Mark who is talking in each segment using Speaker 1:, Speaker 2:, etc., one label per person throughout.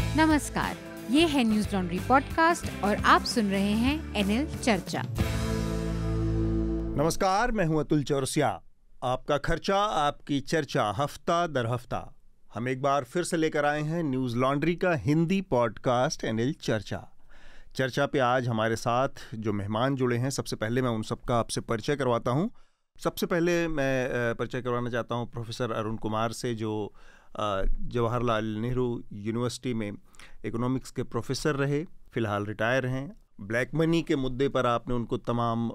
Speaker 1: नमस्कार, ये है न्यूज लॉन्ड्री पॉडकास्ट और आप सुन रहे हैं एनएल चर्चा।
Speaker 2: नमस्कार, मैं हूं अतुल चौरसिया। आपका खर्चा आपकी चर्चा, हफ्ता दर हफ्ता हम एक बार फिर से लेकर आए हैं न्यूज लॉन्ड्री का हिंदी पॉडकास्ट एनएल चर्चा पे आज हमारे साथ जो मेहमान जुड़े हैं, सबसे पहले मैं उन सबका आपसे परिचय करवाता हूं। सबसे पहले मैं परिचय करवाना चाहता हूं प्रोफेसर अरुण कुमार से, जो जवाहरलाल नेहरू यूनिवर्सिटी में इकोनॉमिक्स के प्रोफेसर रहे, फ़िलहाल रिटायर हैं। ब्लैक मनी के मुद्दे पर आपने उनको तमाम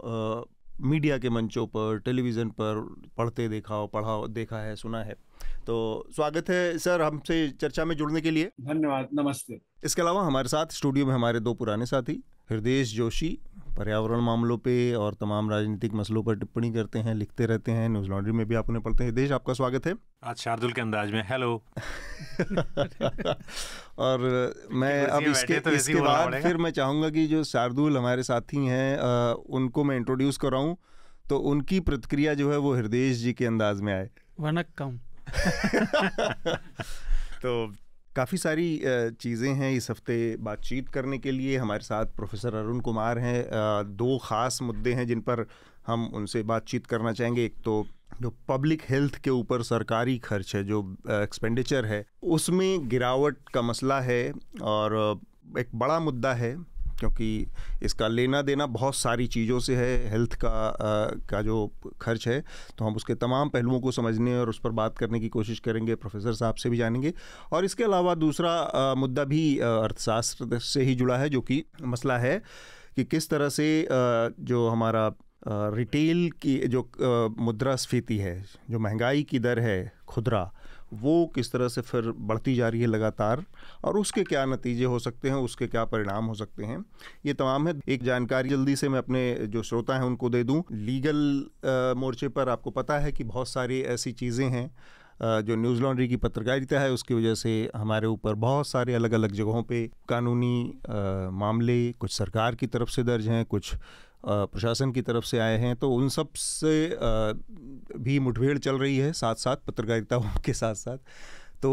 Speaker 2: मीडिया के मंचों पर, टेलीविज़न पर पढ़ते देखा है, सुना है। तो स्वागत है सर हमसे चर्चा में जुड़ने के लिए।
Speaker 3: धन्यवाद, नमस्ते।
Speaker 2: इसके अलावा हमारे साथ स्टूडियो में हमारे दो पुराने साथी, हृदय जोशी, पर्यावरण मामलों पे और तमाम राजनीतिक मसलों पर टिप्पणी करते हैं, लिखते रहते हैं, न्यूज़ लॉन्ड्री में भी आप उन्हें पढ़ते हैं। हृदय, आपका स्वागत है।
Speaker 4: आज शार्दुल के अंदाज में हेलो।
Speaker 2: और मैं अब इसके बाद फिर मैं चाहूँगा कि जो शार्दुल हमारे साथी हैं उनको मैं इंट्रोड्यूस कराऊँ, तो उनकी प्रतिक्रिया जो है वो हृदय जी के अंदाज में आए।
Speaker 3: वनक्कम।
Speaker 2: तो काफ़ी सारी चीज़ें हैं इस हफ्ते बातचीत करने के लिए। हमारे साथ प्रोफेसर अरुण कुमार हैं। दो ख़ास मुद्दे हैं जिन पर हम उनसे बातचीत करना चाहेंगे। एक तो जो पब्लिक हेल्थ के ऊपर सरकारी खर्च है, जो एक्सपेंडिचर है, उसमें गिरावट का मसला है और एक बड़ा मुद्दा है, क्योंकि इसका लेना देना बहुत सारी चीज़ों से है। हेल्थ का जो खर्च है, तो हम उसके तमाम पहलुओं को समझने और उस पर बात करने की कोशिश करेंगे, प्रोफेसर साहब से भी जानेंगे। और इसके अलावा दूसरा मुद्दा भी अर्थशास्त्र से ही जुड़ा है, जो कि मसला है कि किस तरह से जो हमारा रिटेल की जो मुद्रास्फीति है, जो महंगाई की दर है खुदरा, वो किस तरह से फिर बढ़ती जा रही है लगातार, और उसके क्या नतीजे हो सकते हैं, उसके क्या परिणाम हो सकते हैं, ये तमाम है। एक जानकारी जल्दी से मैं अपने जो श्रोता हैं उनको दे दूं। लीगल मोर्चे पर आपको पता है कि बहुत सारी ऐसी चीज़ें हैं जो न्यूज़ लॉन्ड्री की पत्रकारिता है, उसकी वजह से हमारे ऊपर बहुत सारे अलग अलग जगहों पे कानूनी मामले कुछ सरकार की तरफ से दर्ज हैं, कुछ प्रशासन की तरफ से आए हैं। तो उन सब से भी मुठभेड़ चल रही है, साथ साथ पत्रकारिता के साथ साथ। तो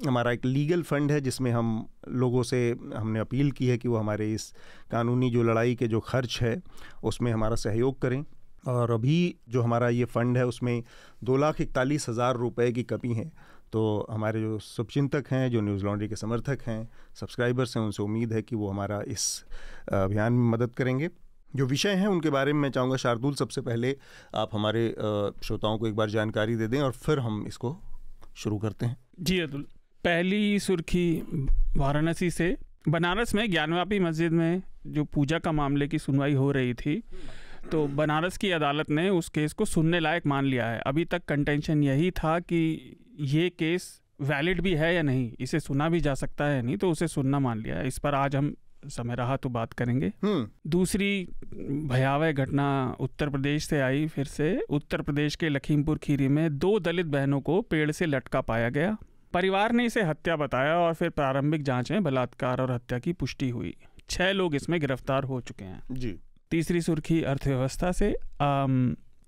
Speaker 2: हमारा एक लीगल फंड है जिसमें हम लोगों से हमने अपील की है कि वो हमारे इस कानूनी जो लड़ाई के जो खर्च है उसमें हमारा सहयोग करें। और अभी जो हमारा ये फ़ंड है उसमें 2,41,000 रुपये की कमी है। तो हमारे जो शुभचिंतक हैं, जो न्यूज़ लॉन्ड्री के समर्थक हैं, सब्सक्राइबर्स हैं, उनसे उम्मीद है कि वो हमारा इस अभियान में मदद करेंगे। जो विषय हैं उनके बारे में मैं चाहूँगा शार्दुल, सबसे पहले आप हमारे श्रोताओं को एक बार जानकारी दे दें और फिर हम इसको शुरू करते हैं।
Speaker 3: जी अतुल, पहली सुर्खी वाराणसी से। बनारस में ज्ञानवापी मस्जिद में जो पूजा का मामले की सुनवाई हो रही थी, तो बनारस की अदालत ने उस केस को सुनने लायक मान लिया है। अभी तक कंटेंशन यही था कि ये केस वैलिड भी है या नहीं, इसे सुना भी जा सकता है या नहीं, तो उसे सुनना मान लिया है। इस पर आज हम समय रहा तो बात करेंगे। दूसरी भयावह घटना उत्तर प्रदेश से आई। फिर से उत्तर प्रदेश के लखीमपुर खीरी में 2 दलित बहनों को पेड़ से लटका पाया गया। परिवार ने इसे हत्या बताया और फिर प्रारंभिक जांच में बलात्कार और हत्या की पुष्टि हुई। 6 लोग इसमें गिरफ्तार हो चुके हैं
Speaker 2: जी।
Speaker 3: तीसरी सुर्खी अर्थव्यवस्था से।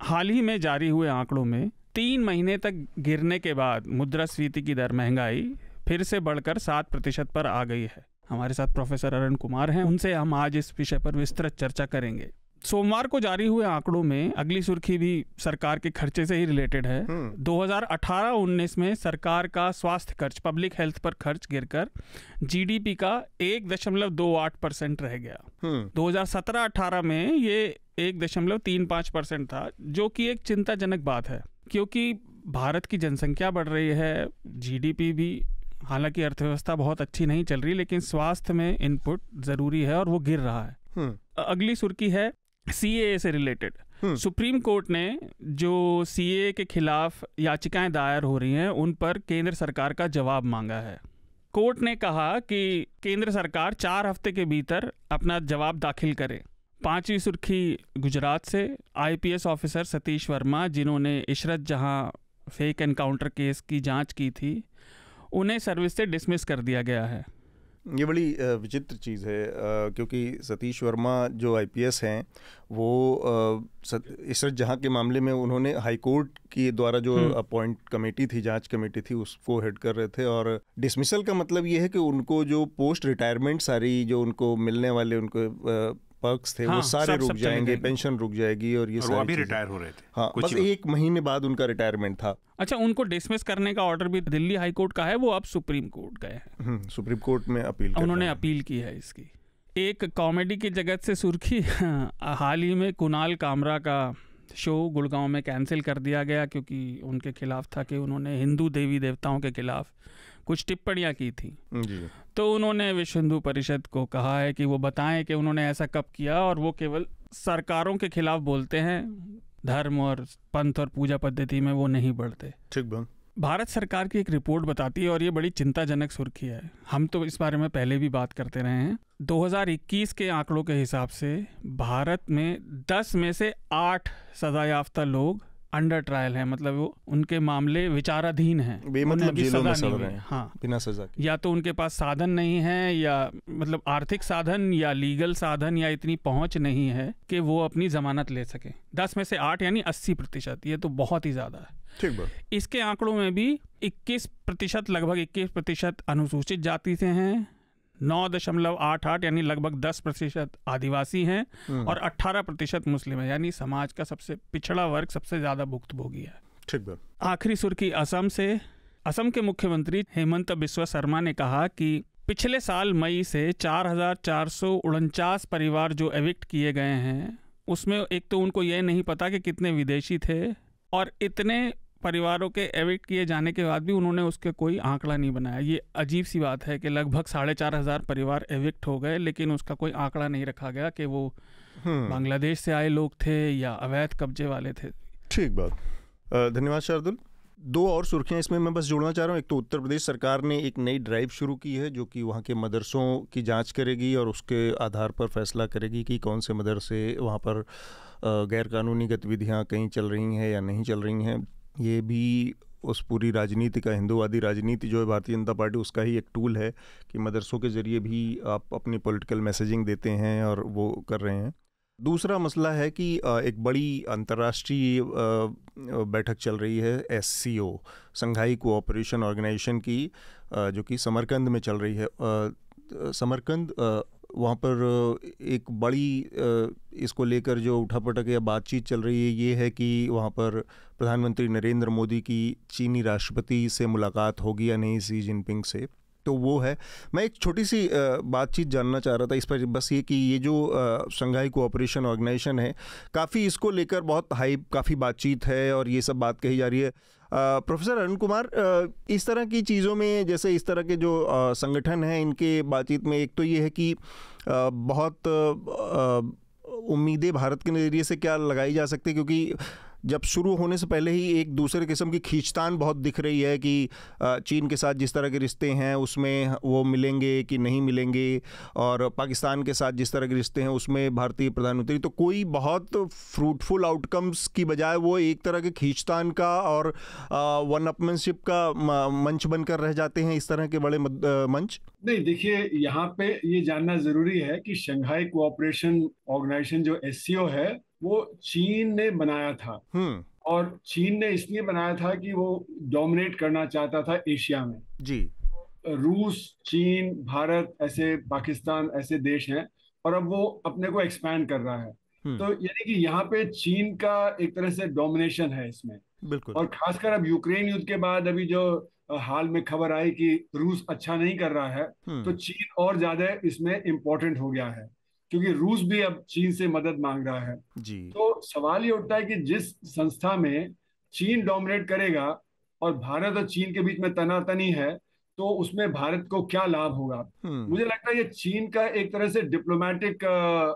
Speaker 3: हाल ही में जारी हुए आंकड़ों में 3 महीने तक गिरने के बाद मुद्रास्फीति की दर, महंगाई फिर से बढ़कर 7% पर आ गई है। हमारे साथ प्रोफेसर अरुण कुमार हैं, उनसे हम आज इस विषय पर विस्तृत चर्चा करेंगे। सोमवार को जारी हुए आंकड़ों में अगली सुर्खी भी सरकार के खर्चे से ही रिलेटेड है। 2018-19 में सरकार का स्वास्थ्य खर्च, पब्लिक हेल्थ पर खर्च गिरकर जीडीपी का 1.28% रह गया। 2017-18 में ये 1.35% था, जो कि एक चिंताजनक बात है, क्योंकि भारत की जनसंख्या बढ़ रही है, जीडीपी भी, हालांकि अर्थव्यवस्था बहुत अच्छी नहीं चल रही, लेकिन स्वास्थ्य में इनपुट जरूरी है और वो गिर रहा है। अगली सुर्खी है सीएए से रिलेटेड। सुप्रीम कोर्ट ने जो सीएए के खिलाफ याचिकाएं दायर हो रही हैं, उन पर केंद्र सरकार का जवाब मांगा है। कोर्ट ने कहा कि केंद्र सरकार 4 हफ्ते के भीतर अपना जवाब दाखिल करे। 5वीं सुर्खी गुजरात से। आईपीएस ऑफिसर सतीश वर्मा, जिन्होंने इशरत जहां फेक एनकाउंटर केस की जांच की थी, उन्हें सर्विस से डिसमिस कर दिया गया है।
Speaker 2: ये बड़ी विचित्र चीज़ है, क्योंकि सतीश वर्मा जो आईपीएस हैं वो इसरत जहाँ के मामले में उन्होंने हाई कोर्ट के द्वारा जो अपॉइंट कमेटी थी, जांच कमेटी थी, उसको हेड कर रहे थे। और डिसमिसल का मतलब ये है कि उनको जो पोस्ट रिटायरमेंट सारी जो उनको मिलने वाले उनको पर्क्स थे, वो सारे रुक जाएंगे, पेंशन रुक जाएगी, और ये
Speaker 4: वो अभी रिटायर हो रहे थे।
Speaker 2: हाँ, बस 1 महीने बाद उनका रिटायरमेंट था।
Speaker 3: अच्छा, उनको डिसमिस करने का ऑर्डर भी दिल्ली हाई कोर्ट का है, वो अब सुप्रीम कोर्ट गए हैं।
Speaker 2: सुप्रीम कोर्ट में अपील
Speaker 3: उन्होंने अपील की है इसकी। एक कॉमेडी की जगत से सुर्खी, हाल ही में कुणाल कामरा का शो गुड़गांव में कैंसिल कर दिया गया, क्योंकि उनके खिलाफ था कि उन्होंने हिंदू देवी देवताओं के खिलाफ कुछ टिप्पणियां की थी
Speaker 2: जी।
Speaker 3: तो उन्होंने विश्व हिंदू परिषद को कहा है कि वो बताएं कि उन्होंने ऐसा कब किया, और वो केवल सरकारों के खिलाफ बोलते हैं, धर्म और पंथ और पूजा पद्धति में वो नहीं बढ़ते।
Speaker 2: ठीक बात।
Speaker 3: भारत सरकार की एक रिपोर्ट बताती है, और ये बड़ी चिंताजनक सुर्खी है, हम तो इस बारे में पहले भी बात करते रहे हैं। 2021 के आंकड़ों के हिसाब से भारत में 10 में से 8 सजायाफ्ता लोग अंडर ट्रायल हैं, मतलब वो उनके मामले विचाराधीन हैं,
Speaker 2: बेमतलब जेलों में सड़ रहे हैं,
Speaker 3: हाँ,
Speaker 2: बिना सजा के।
Speaker 3: या तो उनके पास साधन नहीं है, या मतलब आर्थिक साधन या लीगल साधन, या इतनी पहुंच नहीं है कि वो अपनी जमानत ले सके। 10 में से 8 यानी 80%, ये तो बहुत ही ज्यादा है।
Speaker 2: ठीक बात।
Speaker 3: इसके आंकड़ों में भी 21%, लगभग 21% अनुसूचित जाति से हैं, 9.88 यानी लगभग 10% आदिवासी हैं, और 18% मुस्लिम है, यानी समाज का सबसे पिछड़ा वर्ग सबसे ज्यादा भुक्तभोगी है।
Speaker 2: ठीक बात।
Speaker 3: आखिरी सुर्खी असम से। असम के मुख्यमंत्री हेमंत बिस्वा शर्मा ने कहा कि पिछले साल मई से 4,449 परिवार जो एविक्ट किए गए हैं, उसमें एक तो उनको यह नहीं पता कि कितने विदेशी थे, और इतने परिवारों के एविक्ट किए जाने के बाद भी उन्होंने उसके कोई आंकड़ा नहीं बनाया। ये अजीब सी बात है कि लगभग 4,500 परिवार एविक्ट हो गए, लेकिन उसका कोई आंकड़ा नहीं रखा गया कि वो बांग्लादेश से आए लोग थे या अवैध कब्जे वाले थे।
Speaker 2: ठीक बात, धन्यवाद शार्दुल। 2 और सुर्खियां इसमें मैं बस जोड़ना चाह रहा हूँ। एक तो उत्तर प्रदेश सरकार ने एक नई ड्राइव शुरू की है, जो कि वहाँ के मदरसों की जांच करेगी और उसके आधार पर फैसला करेगी कि कौन से मदरसे वहाँ पर गैरकानूनी गतिविधियाँ कहीं चल रही हैं या नहीं चल रही हैं। ये भी उस पूरी राजनीति का, हिंदूवादी राजनीति जो है भारतीय जनता पार्टी, उसका ही एक टूल है कि मदरसों के ज़रिए भी आप अपनी पॉलिटिकल मैसेजिंग देते हैं, और वो कर रहे हैं। दूसरा मसला है कि एक बड़ी अंतर्राष्ट्रीय बैठक चल रही है SCO, संघाई कोऑपरेशन ऑर्गेनाइजेशन की, जो कि समरकंद में चल रही है। समरकंद, वहाँ पर एक बड़ी इसको लेकर जो उठापटक या बातचीत चल रही है, ये है कि वहाँ पर प्रधानमंत्री नरेंद्र मोदी की चीनी राष्ट्रपति से मुलाकात होगी या नहीं, शी जिनपिंग से। तो वो है। मैं एक छोटी सी बातचीत जानना चाह रहा था इस पर, बस ये कि ये जो संघाई कोऑपरेशन ऑर्गेनाइजेशन है, काफ़ी इसको लेकर बहुत हाइप, काफ़ी बातचीत है और ये सब बात कही जा रही है। प्रोफेसर अरुण कुमार, इस तरह की चीज़ों में, जैसे इस तरह के जो संगठन हैं, इनके बातचीत में एक तो ये है कि बहुत उम्मीदें भारत के नज़रिए से क्या लगाई जा सकती है, क्योंकि जब शुरू होने से पहले ही एक दूसरे किस्म की खींचतान बहुत दिख रही है कि चीन के साथ जिस तरह के रिश्ते हैं उसमें वो मिलेंगे कि नहीं मिलेंगे, और पाकिस्तान के साथ जिस तरह के रिश्ते हैं उसमें भारतीय प्रधानमंत्री, तो कोई बहुत फ्रूटफुल आउटकम्स की बजाय वो एक तरह के खींचतान का और वन अपमैनशिप का मंच बनकर रह जाते हैं, इस तरह के बड़े मंच।
Speaker 5: नहीं, देखिए, यहाँ पे ये जानना जरूरी है कि शंघाई कोऑपरेशन ऑर्गेनाइजेशन जो SCO है, वो चीन ने बनाया था, और चीन ने इसलिए बनाया था कि वो डोमिनेट करना चाहता था एशिया में। जी, रूस, चीन, भारत, ऐसे पाकिस्तान, ऐसे देश हैं, और अब वो अपने को एक्सपैंड कर रहा है। तो यानी कि यहाँ पे चीन का एक तरह से डोमिनेशन है इसमें। बिल्कुल। और खासकर अब यूक्रेन युद्ध के बाद अभी जो हाल में खबर आई कि रूस अच्छा नहीं कर रहा है, तो चीन और ज्यादा इसमें इम्पोर्टेंट हो गया है, क्योंकि रूस भी अब चीन से मदद मांग रहा है। जी। तो सवाल ये उठता है कि जिस संस्था में चीन डोमिनेट करेगा और भारत और चीन के बीच में तनातनी है, तो उसमें भारत को क्या लाभ होगा। मुझे लगता है ये चीन का एक तरह से डिप्लोमेटिक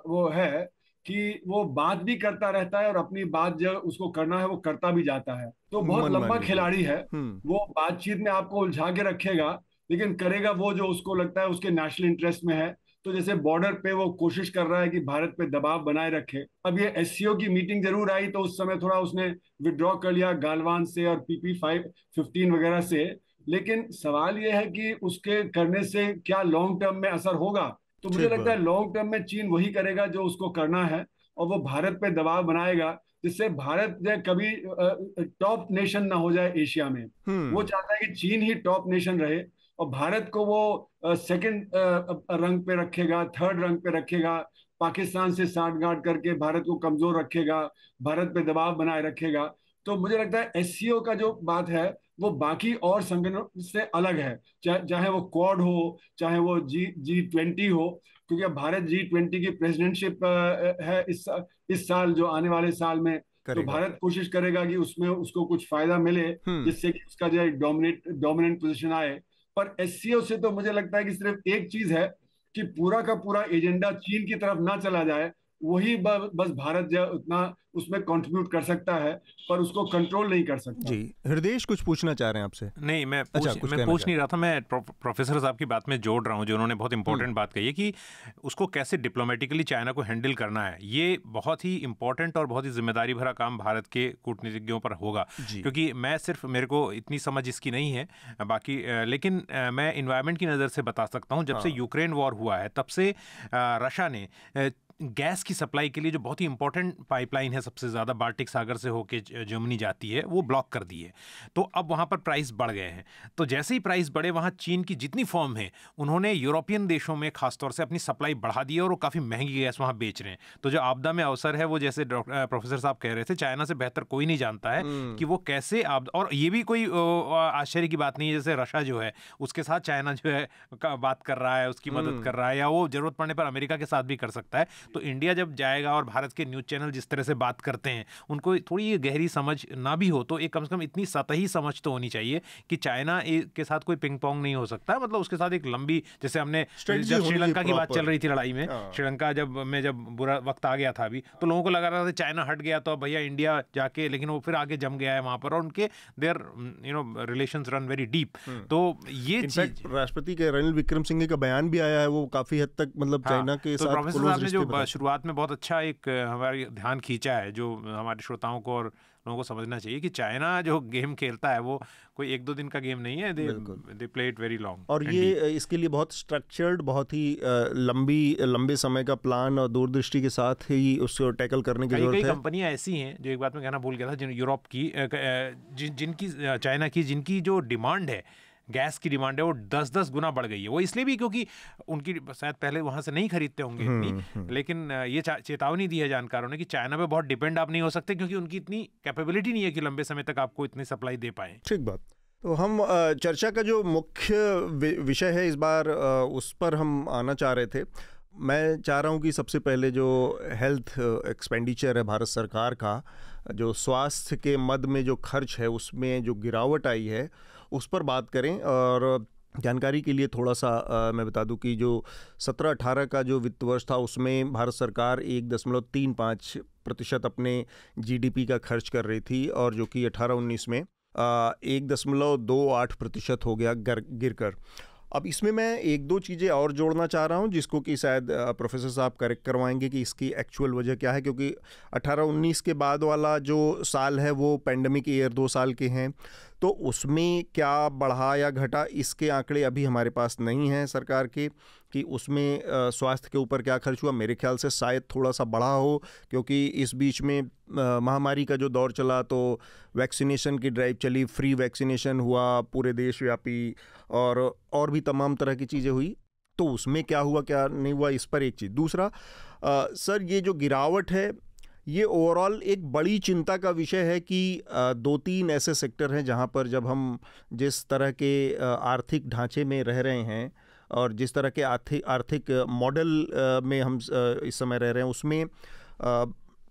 Speaker 5: वो है कि वो बात भी करता रहता है और अपनी बात जो उसको करना है वो करता भी जाता है। तो बहुत लंबा खिलाड़ी है, वो बातचीत में आपको उलझा के रखेगा, लेकिन करेगा वो जो उसको लगता है उसके नेशनल इंटरेस्ट में है। तो जैसे बॉर्डर पे वो कोशिश कर रहा है कि भारत पे दबाव बनाए रखे। अब ये SCO की मीटिंग जरूर आई, तो उस समय थोड़ा उसने विड्रॉ कर लिया गालवान से और PP5-15 वगैरह से, लेकिन सवाल यह है कि उसके करने से क्या लॉन्ग टर्म में असर होगा। तो मुझे लगता है लॉन्ग टर्म में चीन वही करेगा जो उसको करना है, और वो भारत पे दबाव बनाएगा, जिससे भारत जो कभी टॉप नेशन ना हो जाए एशिया में। वो चाहता है कि चीन ही टॉप नेशन रहे, और भारत को वो सेकंड रंग पे रखेगा, थर्ड रंग पे रखेगा, पाकिस्तान से साठगांठ करके भारत को कमजोर रखेगा, भारत पे दबाव बनाए रखेगा। तो मुझे लगता है एससीओ का जो बात है वो बाकी और संगठनों से अलग है, चाहे वो क्वाड हो, चाहे वो G20 हो, क्योंकि अब भारत G20 की प्रेसिडेंटशिप है इस साल, जो आने वाले साल में। तो भारत कोशिश करेगा कि उसमें उसको कुछ फायदा मिले, जिससे कि उसका जो डोमिनेंट पोजीशन आए। पर एससीओ से तो मुझे लगता है कि सिर्फ एक चीज है कि पूरा का पूरा एजेंडा चीन की तरफ ना चला जाए, वही बस भारत जो उतना उसमें कंट्रीब्यूट कर सकता है, पर उसको कंट्रोल नहीं कर सकता।
Speaker 2: जी, हृदय कुछ पूछना चाह रहे हैं आपसे?
Speaker 4: नहीं, मैं पूछ नहीं रहा था, मैं प्रोफेसर साहब की बात में जोड़ रहा हूँ जो उन्होंने बहुत इंपॉर्टेंट बात कही है कि उसको कैसे डिप्लोमेटिकली चाइना को हैंडल करना है। ये बहुत ही इंपॉर्टेंट और बहुत ही जिम्मेदारी भरा काम भारत के कूटनीतिज्ञों पर होगा, क्योंकि मैं सिर्फ, मेरे को इतनी समझ इसकी नहीं है बाकी, लेकिन मैं इन्वायरमेंट की नज़र से बता सकता हूँ। जब से यूक्रेन वॉर हुआ है तब से रशिया ने गैस की सप्लाई के लिए जो बहुत ही इंपॉर्टेंट पाइपलाइन है, सबसे ज़्यादा बाल्टिक सागर से होके जर्मनी जाती है, वो ब्लॉक कर दी है। तो अब वहाँ पर प्राइस बढ़ गए हैं। तो जैसे ही प्राइस बढ़े, वहाँ चीन की जितनी फर्म है उन्होंने यूरोपियन देशों में खासतौर से अपनी सप्लाई बढ़ा दी है, और वो काफ़ी महंगी गैस वहाँ बेच रहे हैं। तो जो आपदा में अवसर है, वो जैसे प्रोफेसर साहब कह रहे थे, चाइना से बेहतर कोई नहीं जानता है कि वो कैसे और ये भी कोई आश्चर्य की बात नहीं है, जैसे रशिया जो है उसके साथ चाइना जो है बात कर रहा है, उसकी मदद कर रहा है, या वो जरूरत पड़ने पर अमेरिका के साथ भी कर सकता है। तो इंडिया जब जाएगा, और भारत के न्यूज़ चैनल जिस तरह से बात करते हैं, उनको थोड़ी ये गहरी समझ ना भी हो तो एक कम से कम इतनी सतही समझ तो होनी चाहिए कि चाइना के साथ कोई पिंग पोंग नहीं हो सकता। मतलब उसके साथ एक लंबी, जैसे हमने जब श्रीलंका की बात चल रही थी लड़ाई में, श्रीलंका जब बुरा वक्त आ गया था अभी, तो लोगों को लगा रहा था चाइना हट गया तो भैया इंडिया जाके, लेकिन वो फिर आगे जम गया है वहां पर, और उनके their relations run very deep. तो ये चीज,
Speaker 2: राष्ट्रपति के रणनील विक्रमसिंघे का बयान भी आया है, वो काफी हद तक मतलब चाइना के साथ
Speaker 4: प्रोफेसर साहब ने जो शुरुआत में बहुत अच्छा एक हमारे ध्यान खींचा है, जो हमारे श्रोताओं को और लोगों को समझना चाहिए कि चाइना जो गेम खेलता है वो कोई एक दो दिन का गेम नहीं है, they play it very long.
Speaker 2: और ये इसके लिए बहुत स्ट्रक्चर्ड, बहुत ही लंबे समय का प्लान और दूरदृष्टि के साथ ही उसको टैकल करने की जरूरत है।
Speaker 4: कई कंपनियां ऐसी हैं, जो एक बात मैं कहना भूल गया था, जिन यूरोप की, जिनकी चाइना की, जिनकी जो डिमांड है, गैस की डिमांड है, वो 10-10 गुना बढ़ गई है। वो इसलिए भी क्योंकि उनकी शायद पहले वहां से नहीं खरीदते होंगे इतनी, लेकिन ये चेतावनी दी है जानकारों ने कि चाइना पे बहुत डिपेंड आप नहीं हो सकते, क्योंकि उनकी इतनी कैपेबिलिटी नहीं है कि लंबे समय तक आपको इतनी सप्लाई दे पाए।
Speaker 2: ठीक बात। तो हम चर्चा का जो मुख्य विषय है इस बार, उस पर हम आना चाह रहे थे। मैं चाह रहा हूँ कि सबसे पहले जो हेल्थ एक्सपेंडिचर है भारत सरकार का, जो स्वास्थ्य के मद में जो खर्च है उसमें जो गिरावट आई है उस पर बात करें। और जानकारी के लिए थोड़ा सा मैं बता दूं कि जो 17-18 का जो वित्त वर्ष था उसमें भारत सरकार 1.35% अपने जीडीपी का खर्च कर रही थी, और जो कि 18-19 में 1.28% हो गया गिरकर। अब इसमें मैं एक दो चीज़ें और जोड़ना चाह रहा हूं, जिसको कि शायद प्रोफेसर साहब करेक्ट करवाएंगे कि इसकी एक्चुअल वजह क्या है, क्योंकि 18-19 के बाद वाला जो साल है वो पैंडमिक ईयर 2 साल के हैं, तो उसमें क्या बढ़ा या घटा इसके आंकड़े अभी हमारे पास नहीं हैं सरकार के, कि उसमें स्वास्थ्य के ऊपर क्या खर्च हुआ। मेरे ख्याल से शायद थोड़ा सा बढ़ा हो, क्योंकि इस बीच में महामारी का जो दौर चला तो वैक्सीनेशन की ड्राइव चली, फ्री वैक्सीनेशन हुआ पूरे देशव्यापी, और भी तमाम तरह की चीज़ें हुई। तो उसमें क्या हुआ क्या नहीं हुआ, इस पर एक चीज़। दूसरा सर, ये जो गिरावट है ये ओवरऑल एक बड़ी चिंता का विषय है कि 2-3 ऐसे सेक्टर हैं जहां पर जब हम जिस तरह के आर्थिक ढांचे में रह रहे हैं और जिस तरह के आर्थिक मॉडल में हम इस समय रह रहे हैं, उसमें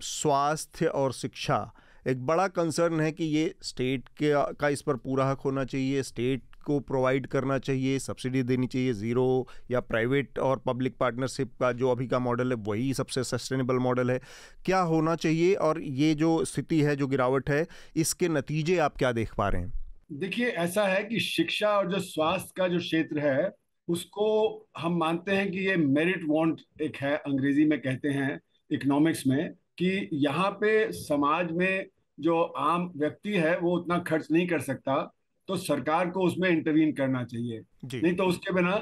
Speaker 2: स्वास्थ्य और शिक्षा एक बड़ा कंसर्न है कि ये स्टेट का इस पर पूरा हक होना चाहिए, स्टेट को प्रोवाइड करना चाहिए, सब्सिडी देनी चाहिए, ज़ीरो या प्राइवेट और पब्लिक पार्टनरशिप का जो अभी का मॉडल है वही सबसे सस्टेनेबल मॉडल है। क्या होना चाहिए, और ये जो स्थिति है, जो गिरावट है, इसके नतीजे आप क्या देख पा रहे हैं?
Speaker 5: देखिए, ऐसा है कि शिक्षा और जो स्वास्थ्य का जो क्षेत्र है उसको हम मानते हैं कि ये मेरिट वांट एक है, अंग्रेजी में कहते हैं इकोनॉमिक्स में, कि यहाँ पे समाज में जो आम व्यक्ति है वो उतना खर्च नहीं कर सकता, तो सरकार को उसमें इंटरवीन करना चाहिए, नहीं तो उसके बिना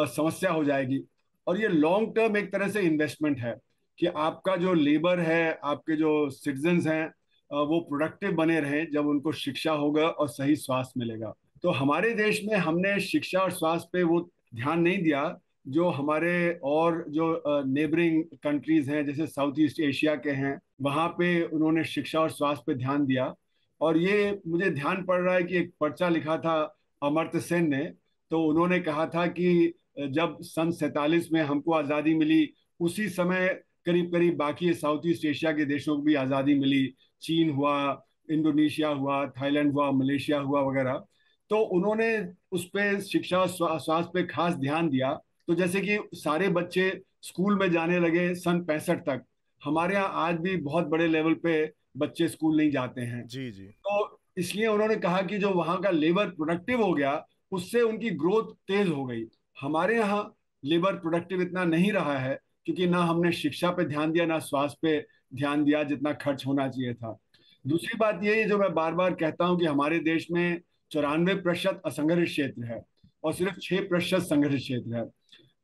Speaker 5: समस्या हो जाएगी। और ये लॉन्ग टर्म एक तरह से इन्वेस्टमेंट है कि आपका जो लेबर है, आपके जो सिटीजन्स हैं, वो प्रोडक्टिव बने रहें जब उनको शिक्षा होगा और सही स्वास्थ्य मिलेगा। तो हमारे देश में हमने शिक्षा और स्वास्थ्य पे वो ध्यान नहीं दिया जो हमारे और जो नेबरिंग कंट्रीज हैं जैसे साउथ ईस्ट एशिया के हैं, वहाँ पे उन्होंने शिक्षा और स्वास्थ्य पे ध्यान दिया। और ये मुझे ध्यान पड़ रहा है कि एक पर्चा लिखा था अमर्त्य सेन ने, तो उन्होंने कहा था कि जब सन 47 में हमको आज़ादी मिली, उसी समय करीब करीब बाकी साउथ ईस्ट एशिया के देशों को भी आज़ादी मिली, चीन हुआ, इंडोनेशिया हुआ, थाईलैंड हुआ, मलेशिया हुआ वगैरह। तो उन्होंने उस पर शिक्षा स्वास्थ्य पे खास ध्यान दिया। तो जैसे कि सारे बच्चे स्कूल में जाने लगे सन 65 तक, हमारे यहाँ आज भी बहुत बड़े लेवल पे बच्चे स्कूल नहीं जाते हैं।
Speaker 2: जी जी।
Speaker 5: तो इसलिए उन्होंने कहा कि जो वहाँ का लेबर प्रोडक्टिव हो गया, उससे उनकी ग्रोथ तेज हो गई। हमारे यहाँ लेबर प्रोडक्टिव इतना नहीं रहा है क्योंकि ना हमने शिक्षा पे ध्यान दिया, ना स्वास्थ्य पे ध्यान दिया जितना खर्च होना चाहिए था। दूसरी बात ये जो मैं बार बार कहता हूँ कि हमारे देश में 94% असंगठित क्षेत्र है और सिर्फ 6% संगठित क्षेत्र है।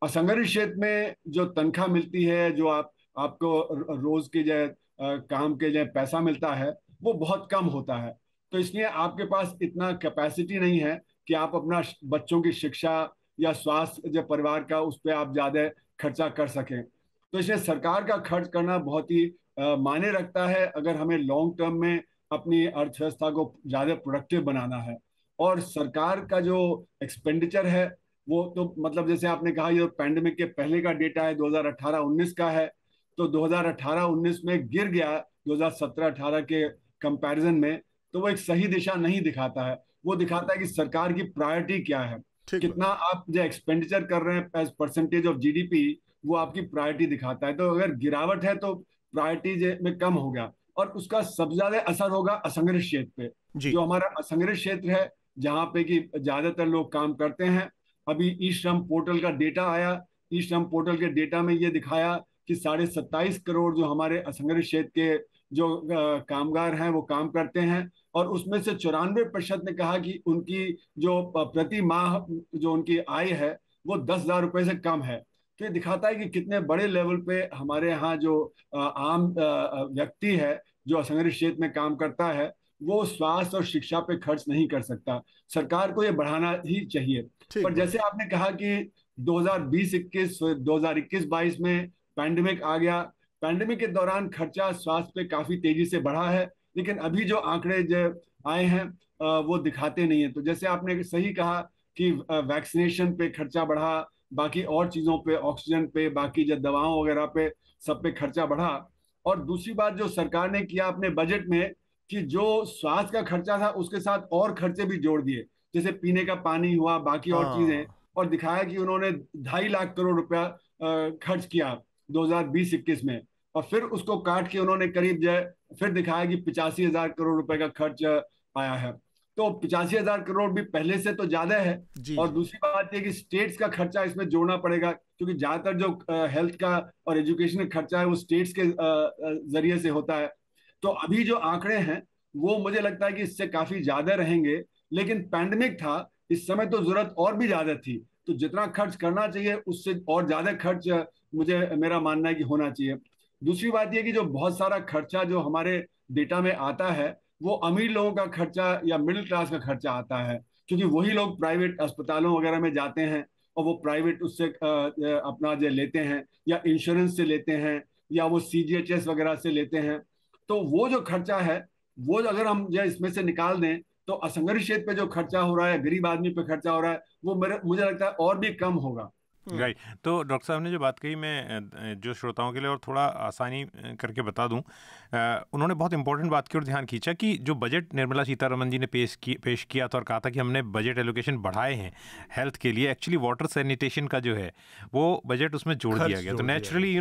Speaker 5: असंगठित क्षेत्र में जो तनख्वाह मिलती है, जो आपको रोज के जो काम के जो पैसा मिलता है, वो बहुत कम होता है। तो इसलिए आपके पास इतना कैपेसिटी नहीं है कि आप अपना बच्चों की शिक्षा या स्वास्थ्य जो परिवार का, उस पर आप ज़्यादा खर्चा कर सकें। तो इसलिए सरकार का खर्च करना बहुत ही मायने रखता है अगर हमें लॉन्ग टर्म में अपनी अर्थव्यवस्था को ज़्यादा प्रोडक्टिव बनाना है। और सरकार का जो एक्सपेंडिचर है वो तो मतलब जैसे आपने कहा, ये पैंडेमिक के पहले का डेटा है, 2018-19 का है, तो 2018-19 में गिर गया 2017-18 के कंपैरिजन में। तो वो एक सही दिशा नहीं दिखाता है, वो दिखाता है कि सरकार की प्रायोरिटी क्या है, कितना आप जो एक्सपेंडिचर कर रहे हैं एज परसेंटेज ऑफ जीडीपी, वो आपकी प्रायोरिटी दिखाता है। तो अगर गिरावट है तो प्रायोरिटी में कम हो गया, और उसका सबसे ज्यादा असर होगा असंगठित क्षेत्र पे। जो हमारा असंगठित क्षेत्र है, जहाँ पे कि ज्यादातर लोग काम करते हैं। अभी ई श्रम पोर्टल का डेटा आया, ई श्रम पोर्टल के डेटा में ये दिखाया कि 27.5 करोड़ जो हमारे असंगठित क्षेत्र के जो कामगार हैं वो काम करते हैं, और उसमें से 94% ने कहा कि उनकी जो प्रति माह जो उनकी आय है वो 10,000 रुपए से कम है। तो ये दिखाता है कि कितने बड़े लेवल पे हमारे यहाँ जो आम व्यक्ति है जो असंगठित क्षेत्र में काम करता है, वो स्वास्थ्य और शिक्षा पे खर्च नहीं कर सकता। सरकार को ये बढ़ाना ही चाहिए। पर जैसे आपने कहा कि 2020-21, 2021-22 में पैंडेमिक आ गया, पैंडेमिक के दौरान खर्चा स्वास्थ्य पे काफी तेजी से बढ़ा है, लेकिन अभी जो आंकड़े जो आए हैं वो दिखाते नहीं है। तो जैसे आपने सही कहा कि वैक्सीनेशन पे खर्चा बढ़ा, बाकी और चीजों पे, ऑक्सीजन पे, बाकी जो दवाओं वगैरह पे, सब पे खर्चा बढ़ा। और दूसरी बात जो सरकार ने किया अपने बजट में कि जो स्वास्थ्य का खर्चा था उसके साथ और खर्चे भी जोड़ दिए, जैसे पीने का पानी हुआ, बाकी और चीजें, और दिखाया कि उन्होंने 2.5 लाख करोड़ रुपया खर्च किया 2020-21 में, और फिर उसको काट के उन्होंने करीब फिर दिखाया कि 85,000 करोड़ रुपए का खर्च आया है। तो 85,000 करोड़ भी पहले से तो ज्यादा है। और दूसरी बात यह कि स्टेट्स का खर्चा इसमें जोड़ना पड़ेगा, क्योंकि ज्यादातर जो हेल्थ का और एजुकेशन का खर्चा है वो स्टेट्स के जरिए से होता है। तो अभी जो आंकड़े हैं वो मुझे लगता है कि इससे काफी ज्यादा रहेंगे, लेकिन पैंडेमिक था, इस समय तो जरूरत और भी ज्यादा थी। तो जितना खर्च करना चाहिए उससे और ज्यादा खर्च मेरा मानना है कि होना चाहिए। दूसरी बात यह कि जो बहुत सारा खर्चा जो हमारे डेटा में आता है वो अमीर लोगों का खर्चा या मिडिल क्लास का खर्चा आता है, क्योंकि वही लोग प्राइवेट अस्पतालों वगैरह में जाते हैं और वो प्राइवेट उससे अपना जो लेते हैं, या इंश्योरेंस से लेते हैं, या वो CGHS वगैरह से लेते हैं। तो वो जो खर्चा है वो अगर हम जो इसमें से निकाल दें तो असंगठित क्षेत्र पे जो खर्चा हो रहा है, गरीब आदमी पे खर्चा हो रहा है, वो मुझे लगता है और भी कम होगा।
Speaker 4: राइट। तो डॉक्टर साहब ने जो बात कही, मैं जो श्रोताओं के लिए और थोड़ा आसानी करके बता दूं, उन्होंने बहुत इंपॉर्टेंट बात की और ध्यान खींचा कि जो बजट निर्मला सीतारमण जी ने पेश किया था और कहा था कि हमने बजट एलोकेशन बढ़ाए हैं हेल्थ के लिए, एक्चुअली वाटर सैनिटेशन का जो है वो बजट उसमें जोड़ दिया गया। तो नेचुरली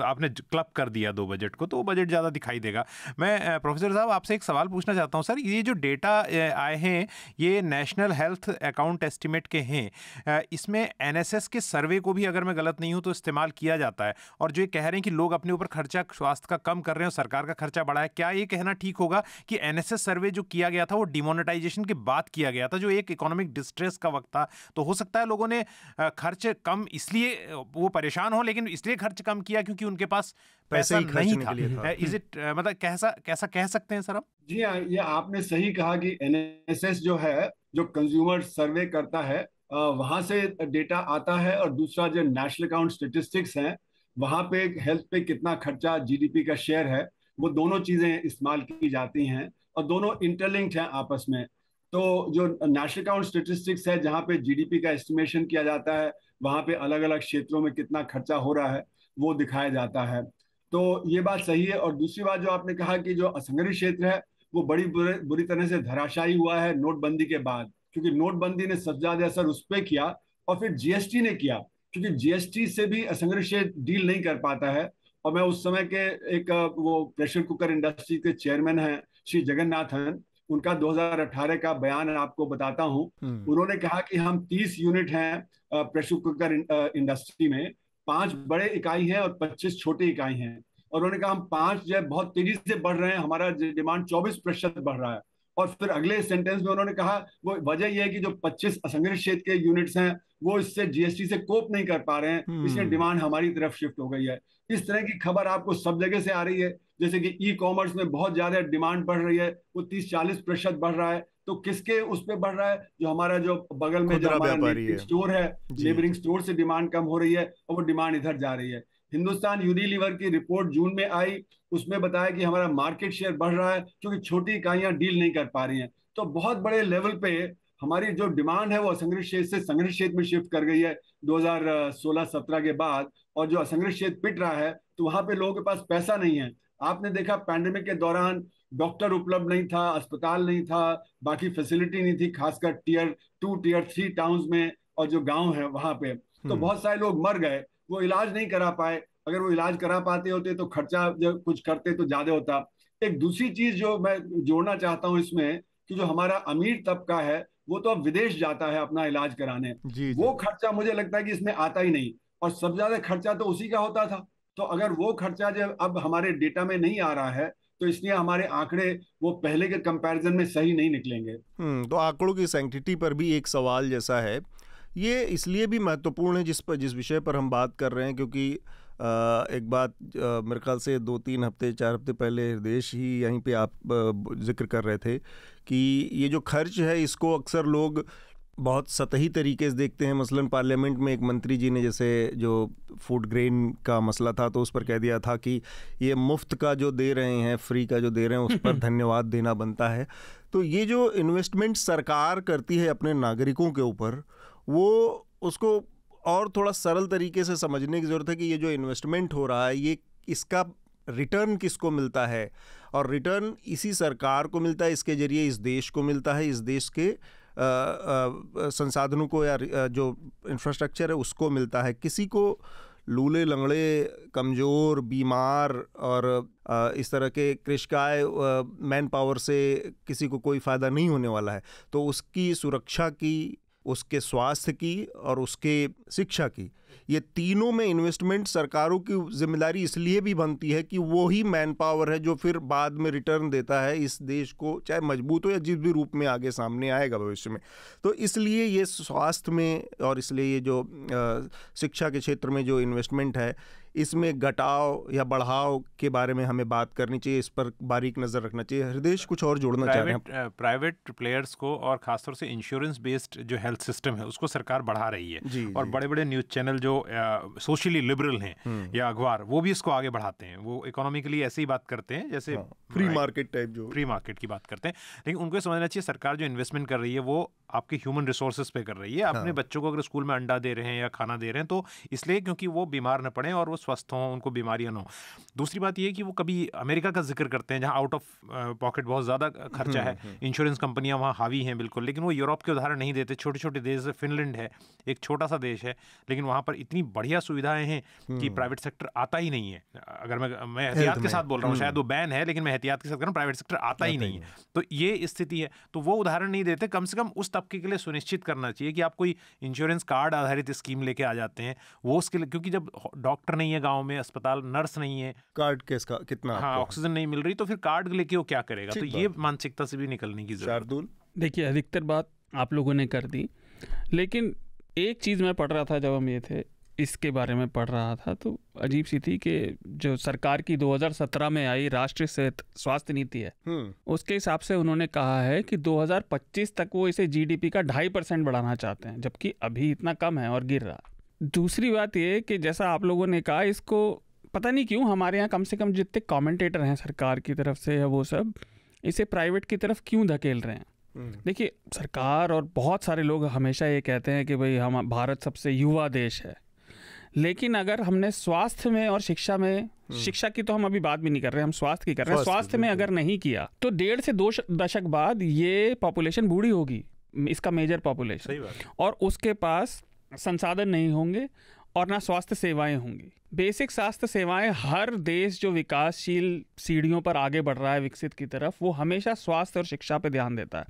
Speaker 4: आपने क्लब कर दिया 2 बजट को, तो वो बजट ज़्यादा दिखाई देगा। मैं प्रोफेसर साहब आपसे एक सवाल पूछना चाहता हूँ सर, ये जो डेटा आए हैं ये नेशनल हेल्थ अकाउंट एस्टिमेट के हैं, इसमें NSS के सर्वे सर्वे को भी अगर मैं गलत नहीं हूं तो इस्तेमाल किया जाता है। और जो ये कह रहे हैं कि लोग अपने ऊपर खर्चा स्वास्थ्य का कम कर रहे हैं और सरकार का खर्चा बढ़ा है, क्या ये कहना ठीक होगा कि एनएसएस सर्वे जो किया गया था वो डिमोनेटाइजेशन के बाद किया गया था, जो एक इकोनॉमिक डिस्ट्रेस का वक्त था? तो हो सकता है लोगों ने खर्च कम इसलिए वो परेशान हो, लेकिन इसलिए खर्च कम किया क्योंकि उनके पास पैसा नहीं था। इज इट मतलब कैसा कह सकते हैं सर हम?
Speaker 5: जी हाँ, ये आपने सही कहा कि एनएसएस जो है, जो कंज्यूमर सर्वे करता है, वहां से डेटा आता है, और दूसरा जो नेशनल अकाउंट स्टेटिस्टिक्स हैं, वहां पे हेल्थ पे कितना खर्चा, जीडीपी का शेयर है, वो दोनों चीजें इस्तेमाल की जाती हैं और दोनों इंटरलिंक्ड हैं आपस में। तो जो नेशनल अकाउंट स्टेटिस्टिक्स है, जहाँ पे जीडीपी का एस्टिमेशन किया जाता है, वहां पे अलग अलग क्षेत्रों में कितना खर्चा हो रहा है वो दिखाया जाता है। तो ये बात सही है। और दूसरी बात जो आपने कहा कि जो असंगठित क्षेत्र है वो बड़ी बुरी तरह से धराशायी हुआ है नोटबंदी के बाद, क्योंकि नोटबंदी ने सबसे ज्यादा असर उस पर किया, और फिर जीएसटी ने किया, क्योंकि जीएसटी से भी असंगठित क्षेत्र डील नहीं कर पाता है। और मैं उस समय के एक वो प्रेशर कुकर इंडस्ट्री के चेयरमैन हैं श्री जगन्नाथन, उनका 2018 का बयान आपको बताता हूं। उन्होंने कहा कि हम 30 यूनिट हैं प्रेशर कुकर इंडस्ट्री में, 5 बड़े इकाई हैं और 25 छोटे इकाई हैं। और उन्होंने कहा हम 5 जो है बहुत तेजी से बढ़ रहे हैं, हमारा डिमांड 24% बढ़ रहा है। और फिर अगले सेंटेंस में उन्होंने कहा वो वजह यह है कि जो 25 असंगठित क्षेत्र के यूनिट्स हैं वो इससे जीएसटी से कोप नहीं कर पा रहे हैं, इसलिए डिमांड हमारी तरफ शिफ्ट हो गई है। इस तरह की खबर आपको सब जगह से आ रही है, जैसे कि ई कॉमर्स में बहुत ज्यादा डिमांड बढ़ रही है, वो 30-40% बढ़ रहा है। तो किसके उस पर बढ़ रहा है? जो हमारा जो बगल में जो हमारा नेबरिंग स्टोर है, नेबरिंग स्टोर से डिमांड कम हो रही है और वो डिमांड इधर जा रही है। हिंदुस्तान यूनिलीवर की रिपोर्ट जून में आई, उसमें बताया कि हमारा मार्केट शेयर बढ़ रहा है क्योंकि छोटी इकाइयां डील नहीं कर पा रही हैं। तो बहुत बड़े लेवल पे हमारी जो डिमांड है वो असंगठित क्षेत्र से संगठित क्षेत्र में शिफ्ट कर गई है 2016-17 के बाद। और जो असंगठित क्षेत्र पिट रहा है तो वहां पे लोगों के पास पैसा नहीं है। आपने देखा पैंडेमिक के दौरान डॉक्टर उपलब्ध नहीं था, अस्पताल नहीं था, बाकी फैसिलिटी नहीं थी, खासकर टियर 2 टियर 3 टाउन्स में और जो गांव है वहां पे। तो बहुत सारे लोग मर गए, वो इलाज नहीं करा पाए। अगर वो इलाज करा पाते होते तो खर्चा जब कुछ करते तो ज्यादा होता। एक दूसरी चीज जो मैं जोड़ना चाहता हूँ इसमें, कि जो हमारा अमीर तबका है वो तो अब विदेश जाता है अपना इलाज कराने, वो खर्चा मुझे लगता है कि इसमें आता ही नहीं, और सबसे ज्यादा खर्चा तो उसी का होता था। तो अगर वो खर्चा जब अब हमारे डेटा में नहीं आ रहा है तो इसलिए हमारे आंकड़े वो पहले के कंपैरिजन में सही नहीं निकलेंगे।
Speaker 2: तो आंकड़ों की सैंक्टिटी पर भी एक सवाल जैसा है, ये इसलिए भी महत्वपूर्ण है जिस विषय पर हम बात कर रहे हैं, क्योंकि एक बात मेरे ख्याल से 2-3 हफ्ते 4 हफ्ते पहले हृदेश ही यहीं पे आप जिक्र कर रहे थे कि ये जो खर्च है इसको अक्सर लोग बहुत सतही तरीके से देखते हैं। मसलन पार्लियामेंट में एक मंत्री जी ने जैसे जो फूड ग्रेन का मसला था तो उस पर कह दिया था कि ये मुफ्त का जो दे रहे हैं, फ्री का जो दे रहे हैं उस पर धन्यवाद देना बनता है। तो ये जो इन्वेस्टमेंट सरकार करती है अपने नागरिकों के ऊपर, वो उसको और थोड़ा सरल तरीके से समझने की ज़रूरत है कि ये जो इन्वेस्टमेंट हो रहा है ये इसका रिटर्न किसको मिलता है, और रिटर्न इसी सरकार को मिलता है, इसके ज़रिए इस देश को मिलता है, इस देश के संसाधनों को या जो इंफ्रास्ट्रक्चर है उसको मिलता है। किसी को लूले लंगड़े, कमज़ोर, बीमार और इस तरह के कृषकाय मैन पावर से किसी को कोई फ़ायदा नहीं होने वाला है। तो उसकी सुरक्षा की, उसके स्वास्थ्य की और उसके शिक्षा की, ये तीनों में इन्वेस्टमेंट सरकारों की जिम्मेदारी इसलिए भी बनती है कि वो ही मैन पावर है जो फिर बाद में रिटर्न देता है इस देश को, चाहे मजबूत हो या जिस भी रूप में आगे सामने आएगा भविष्य में। तो इसलिए ये स्वास्थ्य में और इसलिए ये जो शिक्षा के क्षेत्र में जो इन्वेस्टमेंट है इसमें घटाव या बढ़ाव के बारे में हमें बात करनी चाहिए, इस पर बारीक नज़र रखना चाहिए। हृदेश कुछ और जोड़ना चाह रहे हैं?
Speaker 4: प्राइवेट प्लेयर्स को और खासतौर से इंश्योरेंस बेस्ड जो हेल्थ सिस्टम है उसको सरकार बढ़ा रही है, और बड़े बड़े न्यूज़ चैनल जो सोशली लिबरल हैं या अखबार, वो भी इसको आगे बढ़ाते हैं। वो इकोनॉमिकली ऐसे ही बात करते हैं जैसे
Speaker 2: फ्री मार्केट टाइप, जो
Speaker 4: फ्री मार्केट की बात करते हैं। लेकिन उनको समझना चाहिए सरकार जो इन्वेस्टमेंट कर रही है वो आपके ह्यूमन रिसोर्सेज पे कर रही है। अपने बच्चों को अगर स्कूल में अंडा दे रहे हैं या खाना दे रहे हैं तो इसलिए क्योंकि वो बीमार न पड़े और वो स्वस्थ हों, उनको बीमारियां न हो। दूसरी बात ये है कि वो कभी अमेरिका का जिक्र करते हैं जहां आउट ऑफ पॉकेट बहुत ज़्यादा खर्चा है, इंश्योरेंस कंपनियां वहाँ हावी हैं बिल्कुल, लेकिन वो यूरोप के उदाहरण नहीं देते। छोटे छोटे देश, फिनलैंड है एक छोटा सा देश है, लेकिन वहाँ पर इतनी बढ़िया सुविधाएं हैं कि प्राइवेट सेक्टर आता ही नहीं है। अगर मैं एहतियात के साथ बोल रहा हूँ, शायद वो बैन है लेकिन मैं एहतियात के साथ कह रहा हूँ, प्राइवेट सेक्टर आता ही नहीं है। तो ये स्थिति है, तो वो उदाहरण नहीं देते। कम से कम उस तबके के लिए सुनिश्चित करना चाहिए कि आप कोई इंश्योरेंस कार्ड आधारित स्कीम लेके आ जाते हैं, वो उसके लिए, क्योंकि जब डॉक्टर नहीं है गाँव में, अस्पताल, नर्स नहीं है,
Speaker 2: कार्ड किसका कितना,
Speaker 4: हाँ, ऑक्सीजन नहीं मिल रही, तो फिर कार्ड लेके वो क्या करेगा? तो ये मानसिकता से भी निकलने की जरूरत।
Speaker 3: देखिए, अधिकतर बात आप लोगों ने कर दी, लेकिन एक चीज़ मैं पढ़ रहा था जब हम ये थे, इसके बारे में पढ़ रहा था, तो अजीब सी थी कि जो सरकार की 2017 में आई राष्ट्रीय स्वास्थ्य नीति है, उसके हिसाब से उन्होंने कहा है कि 2025 तक वो इसे जीडीपी का 2.5% बढ़ाना चाहते हैं, जबकि अभी इतना कम है और गिर रहा। दूसरी बात ये कि जैसा आप लोगों ने कहा, इसको पता नहीं क्यों हमारे यहाँ कम से कम जितने कमेंटेटर हैं सरकार की तरफ से, वो सब इसे प्राइवेट की तरफ क्यों धकेल रहे हैं? देखिए, सरकार और बहुत सारे लोग हमेशा ये कहते हैं कि भाई हम भारत सबसे युवा देश है, लेकिन अगर हमने स्वास्थ्य में और शिक्षा में, शिक्षा की तो हम अभी बात भी नहीं कर रहे, हम स्वास्थ्य की कर रहे हैं, स्वास्थ्य में अगर नहीं किया तो 1.5 से 2 दशक बाद ये पॉपुलेशन बूढ़ी होगी, इसका मेजर पॉपुलेशन, और उसके पास संसाधन नहीं होंगे और ना स्वास्थ्य सेवाएं होंगी। बेसिक स्वास्थ्य सेवाएं, हर देश जो विकासशील सीढ़ियों पर आगे बढ़ रहा है विकसित की तरफ, वो हमेशा स्वास्थ्य और शिक्षा पे ध्यान देता है।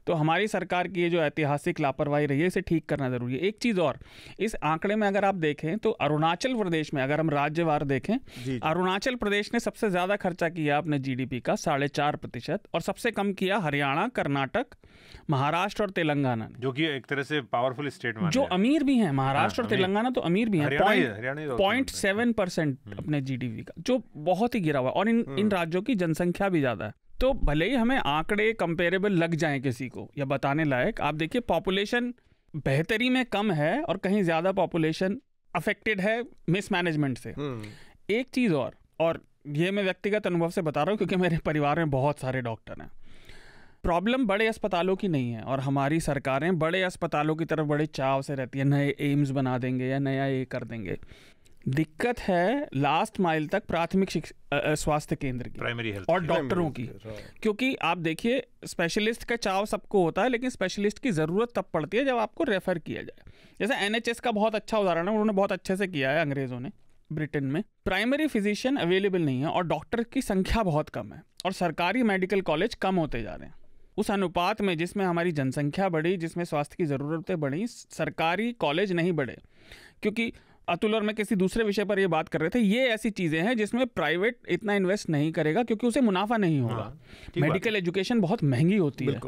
Speaker 3: तो हमारी सरकार की ये जो ऐतिहासिक लापरवाही रही है, इसे ठीक करना जरूरी है। एक चीज़ और, इस आंकड़े में अगर आप देखें तो अरुणाचल प्रदेश में, अगर हम राज्यवार देखें, अरुणाचल प्रदेश ने सबसे ज़्यादा खर्चा किया अपने जीडीपी का 4.5%, और सबसे कम किया हरियाणा, कर्नाटक, महाराष्ट्र और तेलंगाना,
Speaker 4: जो कि एक तरह से पावरफुल स्टेट
Speaker 3: जो अमीर भी हैं। महाराष्ट्र और तेलंगाना तो अमीर भी हैं, 0.7% अपने जीडीपी का, जो बहुत ही गिरा हुआ, और इन राज्यों की जनसंख्या भी ज्यादा है। तो भले ही हमें आंकड़े कंपेरेबल लग जाएं किसी को या बताने लायक, आप देखिए पॉपुलेशन बेहतरी में कम है और कहीं ज्यादा पॉपुलेशन अफेक्टेड है मिसमैनेजमेंट से। एक चीज और ये मैं व्यक्तिगत अनुभव से बता रहा हूँ क्योंकि मेरे परिवार में बहुत सारे डॉक्टर हैं। प्रॉब्लम बड़े अस्पतालों की नहीं है, और हमारी सरकारें बड़े अस्पतालों की तरफ बड़े चाव से रहती है, नए एम्स बना देंगे या नया ये कर देंगे। दिक्कत है लास्ट माइल तक प्राथमिक स्वास्थ्य केंद्र की, प्राइमरी हेल्थ और डॉक्टरों की, क्योंकि आप देखिए स्पेशलिस्ट का चाव सबको होता है, लेकिन स्पेशलिस्ट की ज़रूरत तब पड़ती है जब आपको रेफ़र किया जाए। जैसे एनएचएस का बहुत अच्छा उदाहरण है, उन्होंने बहुत अच्छे से किया है अंग्रेज़ों ने ब्रिटेन में। प्राइमरी फिजिशियन अवेलेबल नहीं है और डॉक्टर की संख्या बहुत कम है, और सरकारी मेडिकल कॉलेज कम होते जा रहे हैं। उस अनुपात में जिसमें हमारी जनसंख्या बढ़ी, जिसमें स्वास्थ्य की ज़रूरतें बढ़ी, सरकारी कॉलेज नहीं बढ़े। क्योंकि अतुल और मैं किसी दूसरे विषय पर ये बात कर रहे थे, ये ऐसी चीज़ें हैं जिसमें प्राइवेट इतना इन्वेस्ट नहीं करेगा क्योंकि उसे मुनाफा नहीं होगा। मेडिकल एजुकेशन बहुत महंगी होती है,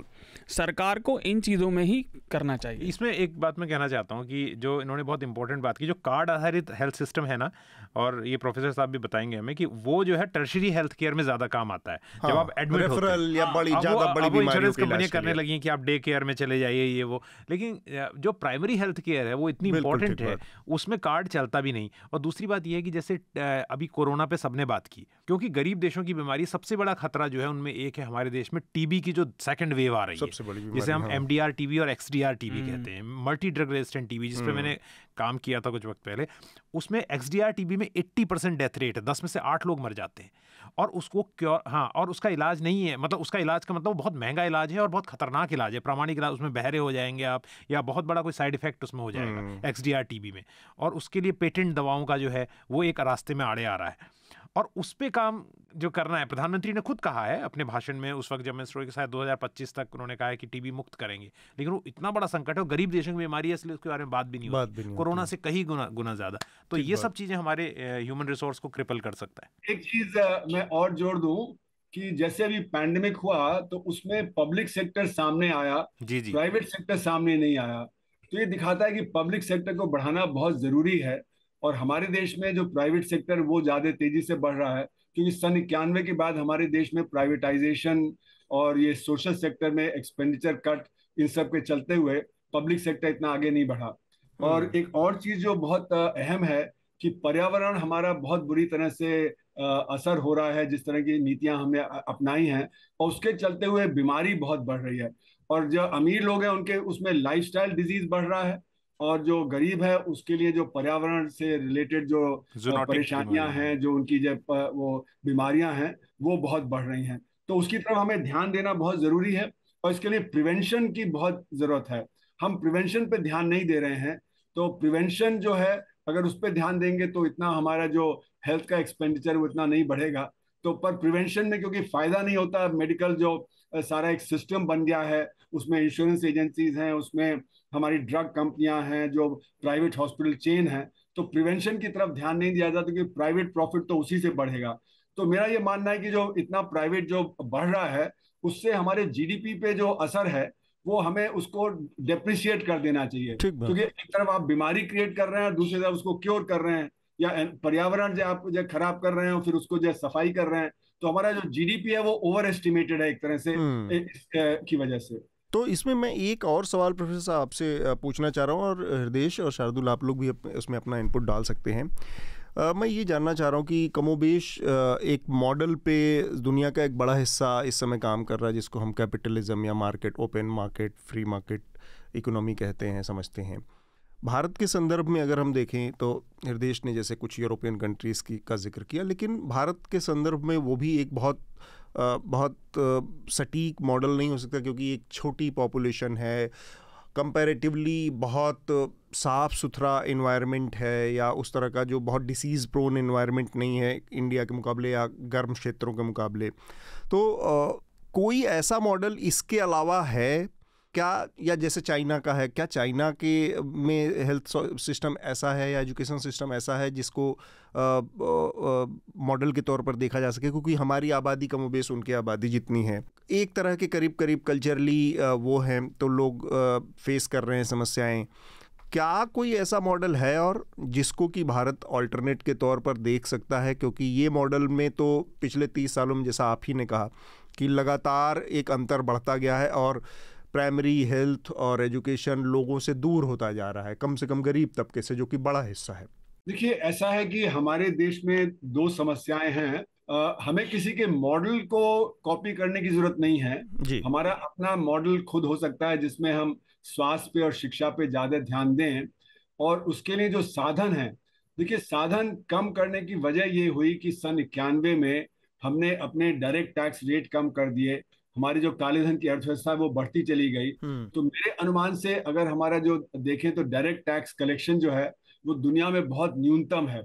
Speaker 3: सरकार को इन चीज़ों में ही करना चाहिए।
Speaker 4: इसमें एक बात मैं कहना चाहता हूँ कि जो इन्होंने बहुत इंपॉर्टेंट बात की, जो कार्ड आधारित हेल्थ सिस्टम है ना, और ये प्रोफेसर साहब भी बताएंगे हमें कि वो जो है टर्शरी हेल्थ केयर में ज़्यादा काम आता है। जब आप एडमिट होते हैं या बड़ी इंश्योरेंस कंपनियां करने लगी हैं कि आप डे केयर में चले जाइए, ये वो, लेकिन जो प्राइमरी हेल्थ केयर है वो इतनी इंपॉर्टेंट है, उसमें कार्ड चलता भी नहीं। और दूसरी बात यह है कि जैसे अभी कोरोना पे सबने बात की, क्योंकि गरीब देशों की बीमारी, सबसे बड़ा खतरा जो है उनमें एक है हमारे देश में टीबी की जो सेकंड वेव आ रही है, जिसे हम एमडीआर टीबी और एक्सडीआर टीबी कहते हैं, मल्टी ड्रग रेजिस्टेंट टीबी, जिस पे मैंने काम किया था कुछ वक्त पहले। उसमें एक्सडीआर टीबी में 80% डेथ रेट है, 10 में से 8 लोग मर जाते हैं, और उसको क्योर, हाँ, और उसका इलाज नहीं है, मतलब उसका इलाज का मतलब बहुत महंगा इलाज है और बहुत खतरनाक इलाज है, प्रामाणिक इलाज, उसमें बहरे हो जाएंगे आप, या बहुत बड़ा कोई साइड इफेक्ट उसमें हो जाएगा एक्सडीआर टीबी में, और उसके लिए पेटेंट दवाओं का जो है वो एक रास्ते में आड़े आ रहा है, और उस पे काम जो करना है। प्रधानमंत्री ने खुद कहा है अपने भाषण में उस वक्त जब मैं स्टोरी के साथ 2025 तक उन्होंने कहा है कि टीबी मुक्त करेंगे, लेकिन वो इतना बड़ा संकट है और गरीब देशों की बीमारी है, इसलिए उसके बारे में बात भी नहीं होती, कोरोना से कहीं गुना ज्यादा। तो ये सब चीजें हमारे ह्यूमन रिसोर्स को क्रिपल कर सकता है।
Speaker 5: एक चीज मैं और जोड़ दूं कि जैसे अभी पैंडेमिक हुआ तो उसमें पब्लिक सेक्टर सामने आया, प्राइवेट सेक्टर सामने नहीं आया, तो ये दिखाता है कि पब्लिक सेक्टर को बढ़ाना बहुत जरूरी है। और हमारे देश में जो प्राइवेट सेक्टर वो ज्यादा तेजी से बढ़ रहा है, क्योंकि सन 91 के बाद हमारे देश में प्राइवेटाइजेशन और ये सोशल सेक्टर में एक्सपेंडिचर कट, इन सब के चलते हुए पब्लिक सेक्टर इतना आगे नहीं बढ़ा। और एक और चीज जो बहुत अहम है कि पर्यावरण हमारा बहुत बुरी तरह से असर हो रहा है, जिस तरह की नीतियां हमने अपनाई हैं, और उसके चलते हुए बीमारी बहुत बढ़ रही है। और जो अमीर लोग हैं उनके उसमें लाइफस्टाइल डिजीज बढ़ रहा है, और जो गरीब है उसके लिए जो पर्यावरण से रिलेटेड जो परेशानियां हैं, जो उनकी जो वो बीमारियां हैं, वो बहुत बढ़ रही हैं। तो उसकी तरफ हमें ध्यान देना बहुत जरूरी है, और इसके लिए प्रिवेंशन की बहुत जरूरत है। हम प्रिवेंशन पे ध्यान नहीं दे रहे हैं, तो प्रिवेंशन जो है अगर उस पर ध्यान देंगे तो इतना हमारा जो हेल्थ का एक्सपेंडिचर वो इतना नहीं बढ़ेगा। तो पर प्रिवेंशन में क्योंकि फायदा नहीं होता, मेडिकल जो सारा एक सिस्टम बन गया है, उसमें इंश्योरेंस एजेंसीज हैं, उसमें हमारी ड्रग कंपनियां हैं, जो प्राइवेट हॉस्पिटल चेन है, तो प्रिवेंशन की तरफ ध्यान नहीं दिया जाता क्योंकि प्राइवेट प्रॉफिट तो उसी से बढ़ेगा। तो मेरा ये मानना है कि जो इतना प्राइवेट जो बढ़ रहा है उससे हमारे जीडीपी पे जो असर है वो हमें उसको डेप्रिशिएट कर देना चाहिए, क्योंकि एक तरफ आप बीमारी क्रिएट कर रहे हैं और दूसरी तरफ उसको क्योर कर रहे हैं, या पर्यावरण जो आप जो खराब कर रहे हैं फिर उसको जो सफाई कर रहे हैं, तो हमारा जो जीडीपी है वो ओवर एस्टिमेटेड है एक तरह से की वजह से।
Speaker 2: तो इसमें मैं एक और सवाल प्रोफेसर साहब आपसे पूछना चाह रहा हूँ, और हृदेश और शार्दुल आप लोग भी उसमें अपना इनपुट डाल सकते हैं। मैं ये जानना चाह रहा हूँ कि कमोबेश एक मॉडल पे दुनिया का एक बड़ा हिस्सा इस समय काम कर रहा है जिसको हम कैपिटलिज्म या market, open market, free market economy कहते हैं, समझते हैं। भारत के संदर्भ में अगर हम देखें तो हृदेश ने जैसे कुछ यूरोपियन कंट्रीज़ का जिक्र किया, लेकिन भारत के संदर्भ में वो भी एक बहुत सटीक मॉडल नहीं हो सकता, क्योंकि एक छोटी पॉपुलेशन है, कंपैरेटिवली बहुत साफ़ सुथरा इन्वायरमेंट है, या उस तरह का जो बहुत डिसीज़ प्रोन इन्वायरमेंट नहीं है इंडिया के मुकाबले या गर्म क्षेत्रों के मुकाबले। तो कोई ऐसा मॉडल इसके अलावा है क्या, या जैसे चाइना का है, क्या चाइना के में हेल्थ सिस्टम ऐसा है या एजुकेशन सिस्टम ऐसा है जिसको मॉडल के तौर पर देखा जा सके, क्योंकि हमारी आबादी कमोबेश उनकी आबादी जितनी है, एक तरह के करीब करीब कल्चरली वो हैं, तो लोग फेस कर रहे हैं समस्याएं। क्या कोई ऐसा मॉडल है और जिसको कि भारत ऑल्टरनेट के तौर पर देख सकता है? क्योंकि ये मॉडल में तो पिछले 30 सालों में, जैसा आप ही ने कहा, कि लगातार एक अंतर बढ़ता गया है और प्राइमरी हेल्थ और एजुकेशन लोगों से दूर होता जा रहा है, कम से कम गरीब तबके से, जो कि बड़ा हिस्सा है।
Speaker 5: देखिए, ऐसा है कि हमारे देश में दो समस्याएं हैं। हमें किसी के मॉडल को कॉपी करने की जरूरत नहीं है जी। हमारा अपना मॉडल खुद हो सकता है जिसमें हम स्वास्थ्य पे और शिक्षा पे ज्यादा ध्यान दें, और उसके लिए जो साधन है, देखिए साधन कम करने की वजह ये हुई कि सन 91 में हमने अपने डायरेक्ट टैक्स रेट कम कर दिए, हमारी जो काले धन की अर्थव्यवस्था है वो बढ़ती चली गई। तो मेरे अनुमान से अगर हमारा जो देखें तो डायरेक्ट टैक्स कलेक्शन जो है वो दुनिया में बहुत न्यूनतम है,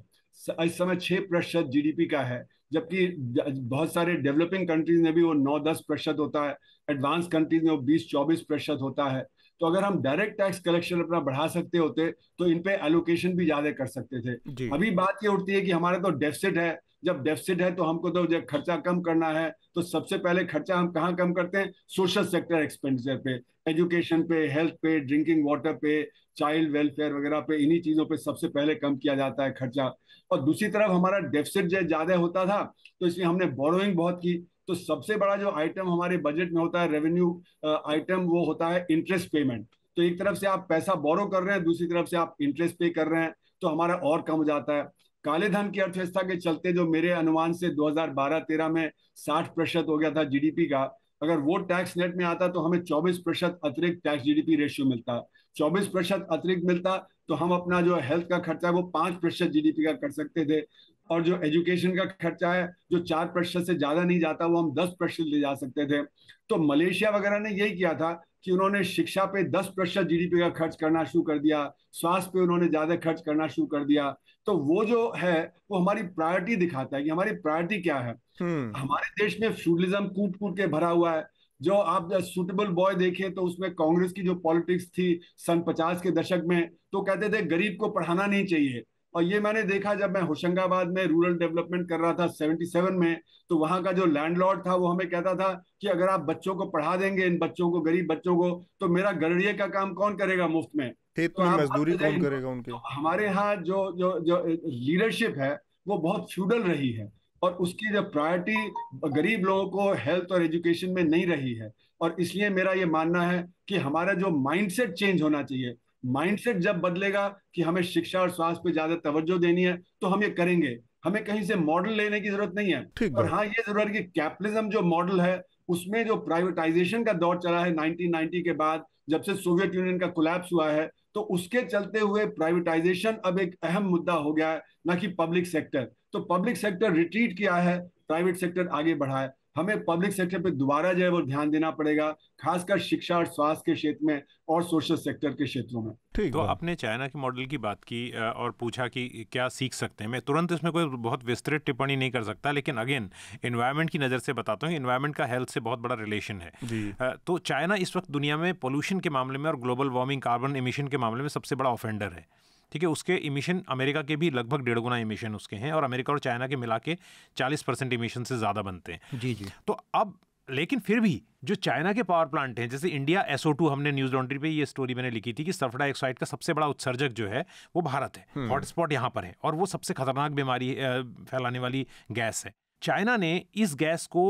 Speaker 5: इस समय 6% जीडीपी का है, जबकि बहुत सारे डेवलपिंग कंट्रीज में भी वो 9-10% होता है, एडवांस कंट्रीज में वो 20-24% होता है। तो अगर हम डायरेक्ट टैक्स कलेक्शन अपना बढ़ा सकते होते तो इन पे एलोकेशन भी ज्यादा कर सकते थे। अभी बात ये उठती है कि हमारा तो डेफिसिट है, जब डेफिसिट है तो हमको तो जब खर्चा कम करना है तो सबसे पहले खर्चा हम कहाँ कम करते हैं? सोशल सेक्टर एक्सपेंडिचर पे, एजुकेशन पे, हेल्थ पे, ड्रिंकिंग वाटर पे, चाइल्ड वेलफेयर वगैरह पे, इन्हीं चीजों पे सबसे पहले कम किया जाता है खर्चा। और दूसरी तरफ हमारा डेफिसिट जो ज्यादा होता था तो इसलिए हमने बोरोइंग बहुत की। तो सबसे बड़ा जो आइटम हमारे बजट में होता है, रेवेन्यू आइटम, वो होता है इंटरेस्ट पेमेंट। तो एक तरफ से आप पैसा बोरो कर रहे हैं, दूसरी तरफ से आप इंटरेस्ट पे कर रहे हैं, तो हमारा और कम हो जाता है। काले धन की अर्थव्यवस्था के चलते जो मेरे अनुमान से 2012-13 में 60% हो गया था जीडीपी का, अगर वो टैक्स नेट में आता तो हमें 24% अतिरिक्त टैक्स जीडीपी रेशियो मिलता। 24% अतिरिक्त मिलता तो हम अपना जो हेल्थ का खर्चा है वो 5% जीडीपी का कर सकते थे, और जो एजुकेशन का खर्चा है जो 4% से ज्यादा नहीं जाता वो हम 10% ले जा सकते थे। तो मलेशिया वगैरह ने यही किया था कि उन्होंने शिक्षा पे 10% जीडीपी का खर्च करना शुरू कर दिया, स्वास्थ्य पे उन्होंने ज्यादा खर्च करना शुरू कर दिया। तो वो जो है वो हमारी प्रायोरिटी दिखाता है कि हमारी प्रायोरिटी क्या है। हमारे देश में फ्यूडलिज्म कूट कूट के भरा हुआ है। जो आप सुटेबल बॉय देखें तो उसमें कांग्रेस की जो पॉलिटिक्स थी सन 50 के दशक में, तो कहते थे गरीब को पढ़ाना नहीं चाहिए। और ये मैंने देखा जब मैं होशंगाबाद में रूरल डेवलपमेंट कर रहा था 77 में, तो वहां का जो लैंडलॉर्ड था वो हमें कहता था कि अगर आप बच्चों को पढ़ा देंगे, इन बच्चों को, गरीब बच्चों को, तो मेरा गड़रिये का काम कौन करेगा मुफ्त में?
Speaker 2: तो मजदूरी कौन करेगा उनके?
Speaker 5: तो हमारे यहाँ जो जो जो लीडरशिप है वो बहुत फ्यूडल रही है, और उसकी जो प्रायोरिटी गरीब लोगों को हेल्थ और एजुकेशन में नहीं रही है। और इसलिए मेरा ये मानना है कि हमारा जो माइंडसेट चेंज होना चाहिए। माइंडसेट जब बदलेगा कि हमें शिक्षा और स्वास्थ्य पे ज्यादा तवज्जो देनी है तो हम ये करेंगे, हमें कहीं से मॉडल लेने की जरूरत नहीं है। और हाँ, ये जरूरत है कि कैपिटलिज्म जो मॉडल है उसमें जो प्राइवेटाइजेशन का दौर चला है 1990 के बाद, जब से सोवियत यूनियन का कोलैप्स हुआ है, तो उसके चलते हुए प्राइवेटाइजेशन अब एक अहम मुद्दा हो गया है, ना कि पब्लिक सेक्टर। तो पब्लिक सेक्टर रिट्रीट किया है, प्राइवेट सेक्टर आगे बढ़ा है। हमें पब्लिक सेक्टर पे दोबारा जो है वो ध्यान देना पड़ेगा, खासकर शिक्षा और स्वास्थ्य के क्षेत्र में और सोशल सेक्टर के क्षेत्रों में।
Speaker 4: तो आपने चाइना के मॉडल की बात की और पूछा कि क्या सीख सकते हैं। मैं तुरंत इसमें कोई बहुत विस्तृत टिप्पणी नहीं कर सकता, लेकिन अगेन एनवायरनमेंट की नज़र से बताता हूँ, एनवायरनमेंट का हेल्थ से बहुत बड़ा रिलेशन है। तो चाइना इस वक्त दुनिया में पोल्यूशन के मामले में और ग्लोबल वार्मिंग, कार्बन एमिशन के मामले में सबसे बड़ा ऑफेंडर है। ठीक है, उसके इमिशन अमेरिका के भी लगभग 1.5 गुना इमिशन उसके हैं, और अमेरिका और चाइना के मिला के 40% इमिशन से ज़्यादा बनते हैं।
Speaker 2: जी।
Speaker 4: तो अब लेकिन फिर भी जो चाइना के पावर प्लांट हैं, जैसे इंडिया SO2, हमने न्यूज़ लॉन्ड्री पे ये स्टोरी मैंने लिखी थी कि सल्फर डाइऑक्साइड का सबसे बड़ा उत्सर्जक जो है वो भारत है, हॉटस्पॉट यहाँ पर है, और वो सबसे खतरनाक बीमारी फैलाने वाली गैस है। चाइना ने इस गैस को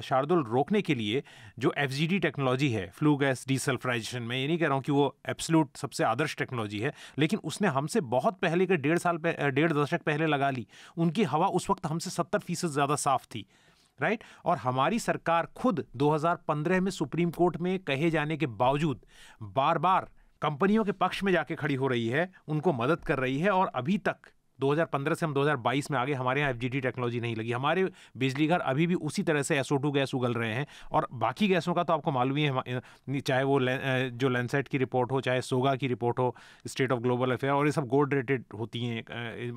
Speaker 4: शार्दुल रोकने के लिए जो FGD टेक्नोलॉजी है, फ्लू गैस डीसल्फराइजेशन, में ये नहीं कह रहा हूँ कि वो एब्सोल्यूट सबसे आदर्श टेक्नोलॉजी है, लेकिन उसने हमसे बहुत पहले के 1.5 दशक पहले लगा ली। उनकी हवा उस वक्त हमसे 70% ज़्यादा साफ थी, राइट। और हमारी सरकार खुद 2015 में सुप्रीम कोर्ट में कहे जाने के बावजूद बार बार कंपनियों के पक्ष में जाके खड़ी हो रही है, उनको मदद कर रही है, और अभी तक 2015 से हम 2022 में आगे, हमारे यहाँ FGD टेक्नोलॉजी नहीं लगी। हमारे बिजली घर अभी भी उसी तरह से SO2 गैस उगल रहे हैं, और बाकी गैसों का तो आपको मालूम ही है, चाहे वो जो लैंडसेट की रिपोर्ट हो, चाहे सोगा की रिपोर्ट हो, स्टेट ऑफ ग्लोबल अफेयर, और ये सब गोल्ड रेटेड होती हैं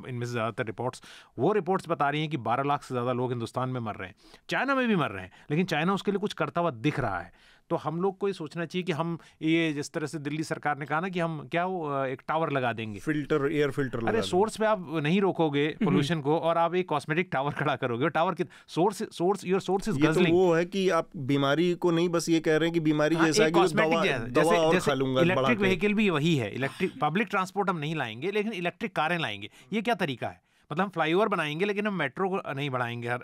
Speaker 4: इनमें से ज़्यादातर रिपोर्ट्स। वो रिपोर्ट्स बता रही हैं कि 12 लाख से ज़्यादा लोग हिंदुस्तान में मर रहे हैं, चाइना में भी मर रहे हैं, लेकिन चाइना उसके लिए कुछ करता हुआ दिख रहा है। तो हम लोग को ये सोचना चाहिए कि हम ये जिस तरह से दिल्ली सरकार ने कहा ना कि हम क्या एक टावर लगा देंगे,
Speaker 2: एयर फिल्टर लगा,
Speaker 4: अरे सोर्स पे आप नहीं रोकोगे पोल्यूशन को, और आप एक कॉस्मेटिक टावर खड़ा करोगे, टावर के source your source is guzzling.
Speaker 2: वो है कि आप बीमारी को नहीं बस ये कह रहे हैं कि बीमारी जैसा कि दवा और खा लूंगा।
Speaker 4: इलेक्ट्रिक व्हीकल भी वही है, इलेक्ट्रिक पब्लिक ट्रांसपोर्ट हम नहीं लाएंगे, लेकिन इलेक्ट्रिक कारें लाएंगे। ये क्या तरीका है? मतलब हम फ्लाईओवर बनाएंगे लेकिन हम मेट्रो को नहीं बढ़ाएंगे।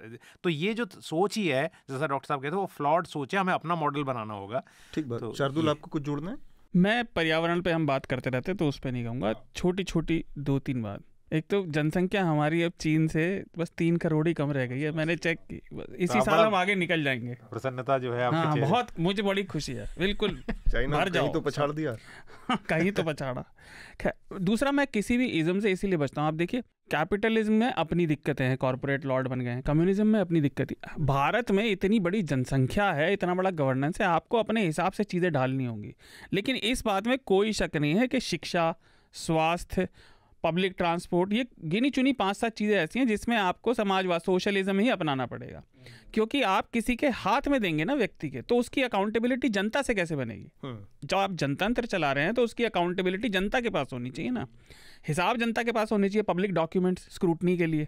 Speaker 4: तो ये जो सोच ही है, जैसा डॉक्टर साहब कहते हैं, वो फ्लॉड सोच है, हमें अपना मॉडल बनाना होगा।
Speaker 2: ठीक बात। तो शार्दुल, आपको कुछ जोड़ना है?
Speaker 3: मैं पर्यावरण पे हम बात करते रहते तो उस पे नहीं कहूँगा, छोटी छोटी 2-3 बात। एक तो जनसंख्या हमारी अब चीन से बस 3 करोड़ ही कम रह गई है, मैंने चेक की। इसी साल हम आगे निकल जाएंगे।
Speaker 4: प्रसन्नता जो है आपके
Speaker 3: चेहरे। बहुत, मुझे बड़ी खुशी है, बिल्कुल।
Speaker 2: चाइना कहीं तो पछाड़ दिया
Speaker 3: कहीं तो पछाड़ा। दूसरा, मैं किसी भी इज्म से इसीलिए बचता हूँ। आप देखिए, कैपिटलिज्म में अपनी दिक्कतें हैं, कॉर्पोरेट लॉर्ड बन गए हैं, कम्युनिज्म में अपनी दिक्कत है। भारत में इतनी बड़ी जनसंख्या है, इतना बड़ा गवर्नेंस है, आपको अपने हिसाब से चीज़ें ढालनी होंगी। लेकिन इस बात में कोई शक नहीं है कि शिक्षा, स्वास्थ्य, पब्लिक ट्रांसपोर्ट, ये गिनी चुनी 5-7 चीज़ें ऐसी हैं जिसमें आपको समाजवाद, सोशलिज्म ही अपनाना पड़ेगा। क्योंकि आप किसी के हाथ में देंगे ना व्यक्ति के, तो उसकी अकाउंटेबिलिटी जनता से कैसे बनेगी? जब आप जनतंत्र चला रहे हैं तो उसकी अकाउंटेबिलिटी जनता के पास होनी चाहिए ना, हिसाब जनता के पास होनी चाहिए, पब्लिक डॉक्यूमेंट्स स्क्रूटनी के लिए।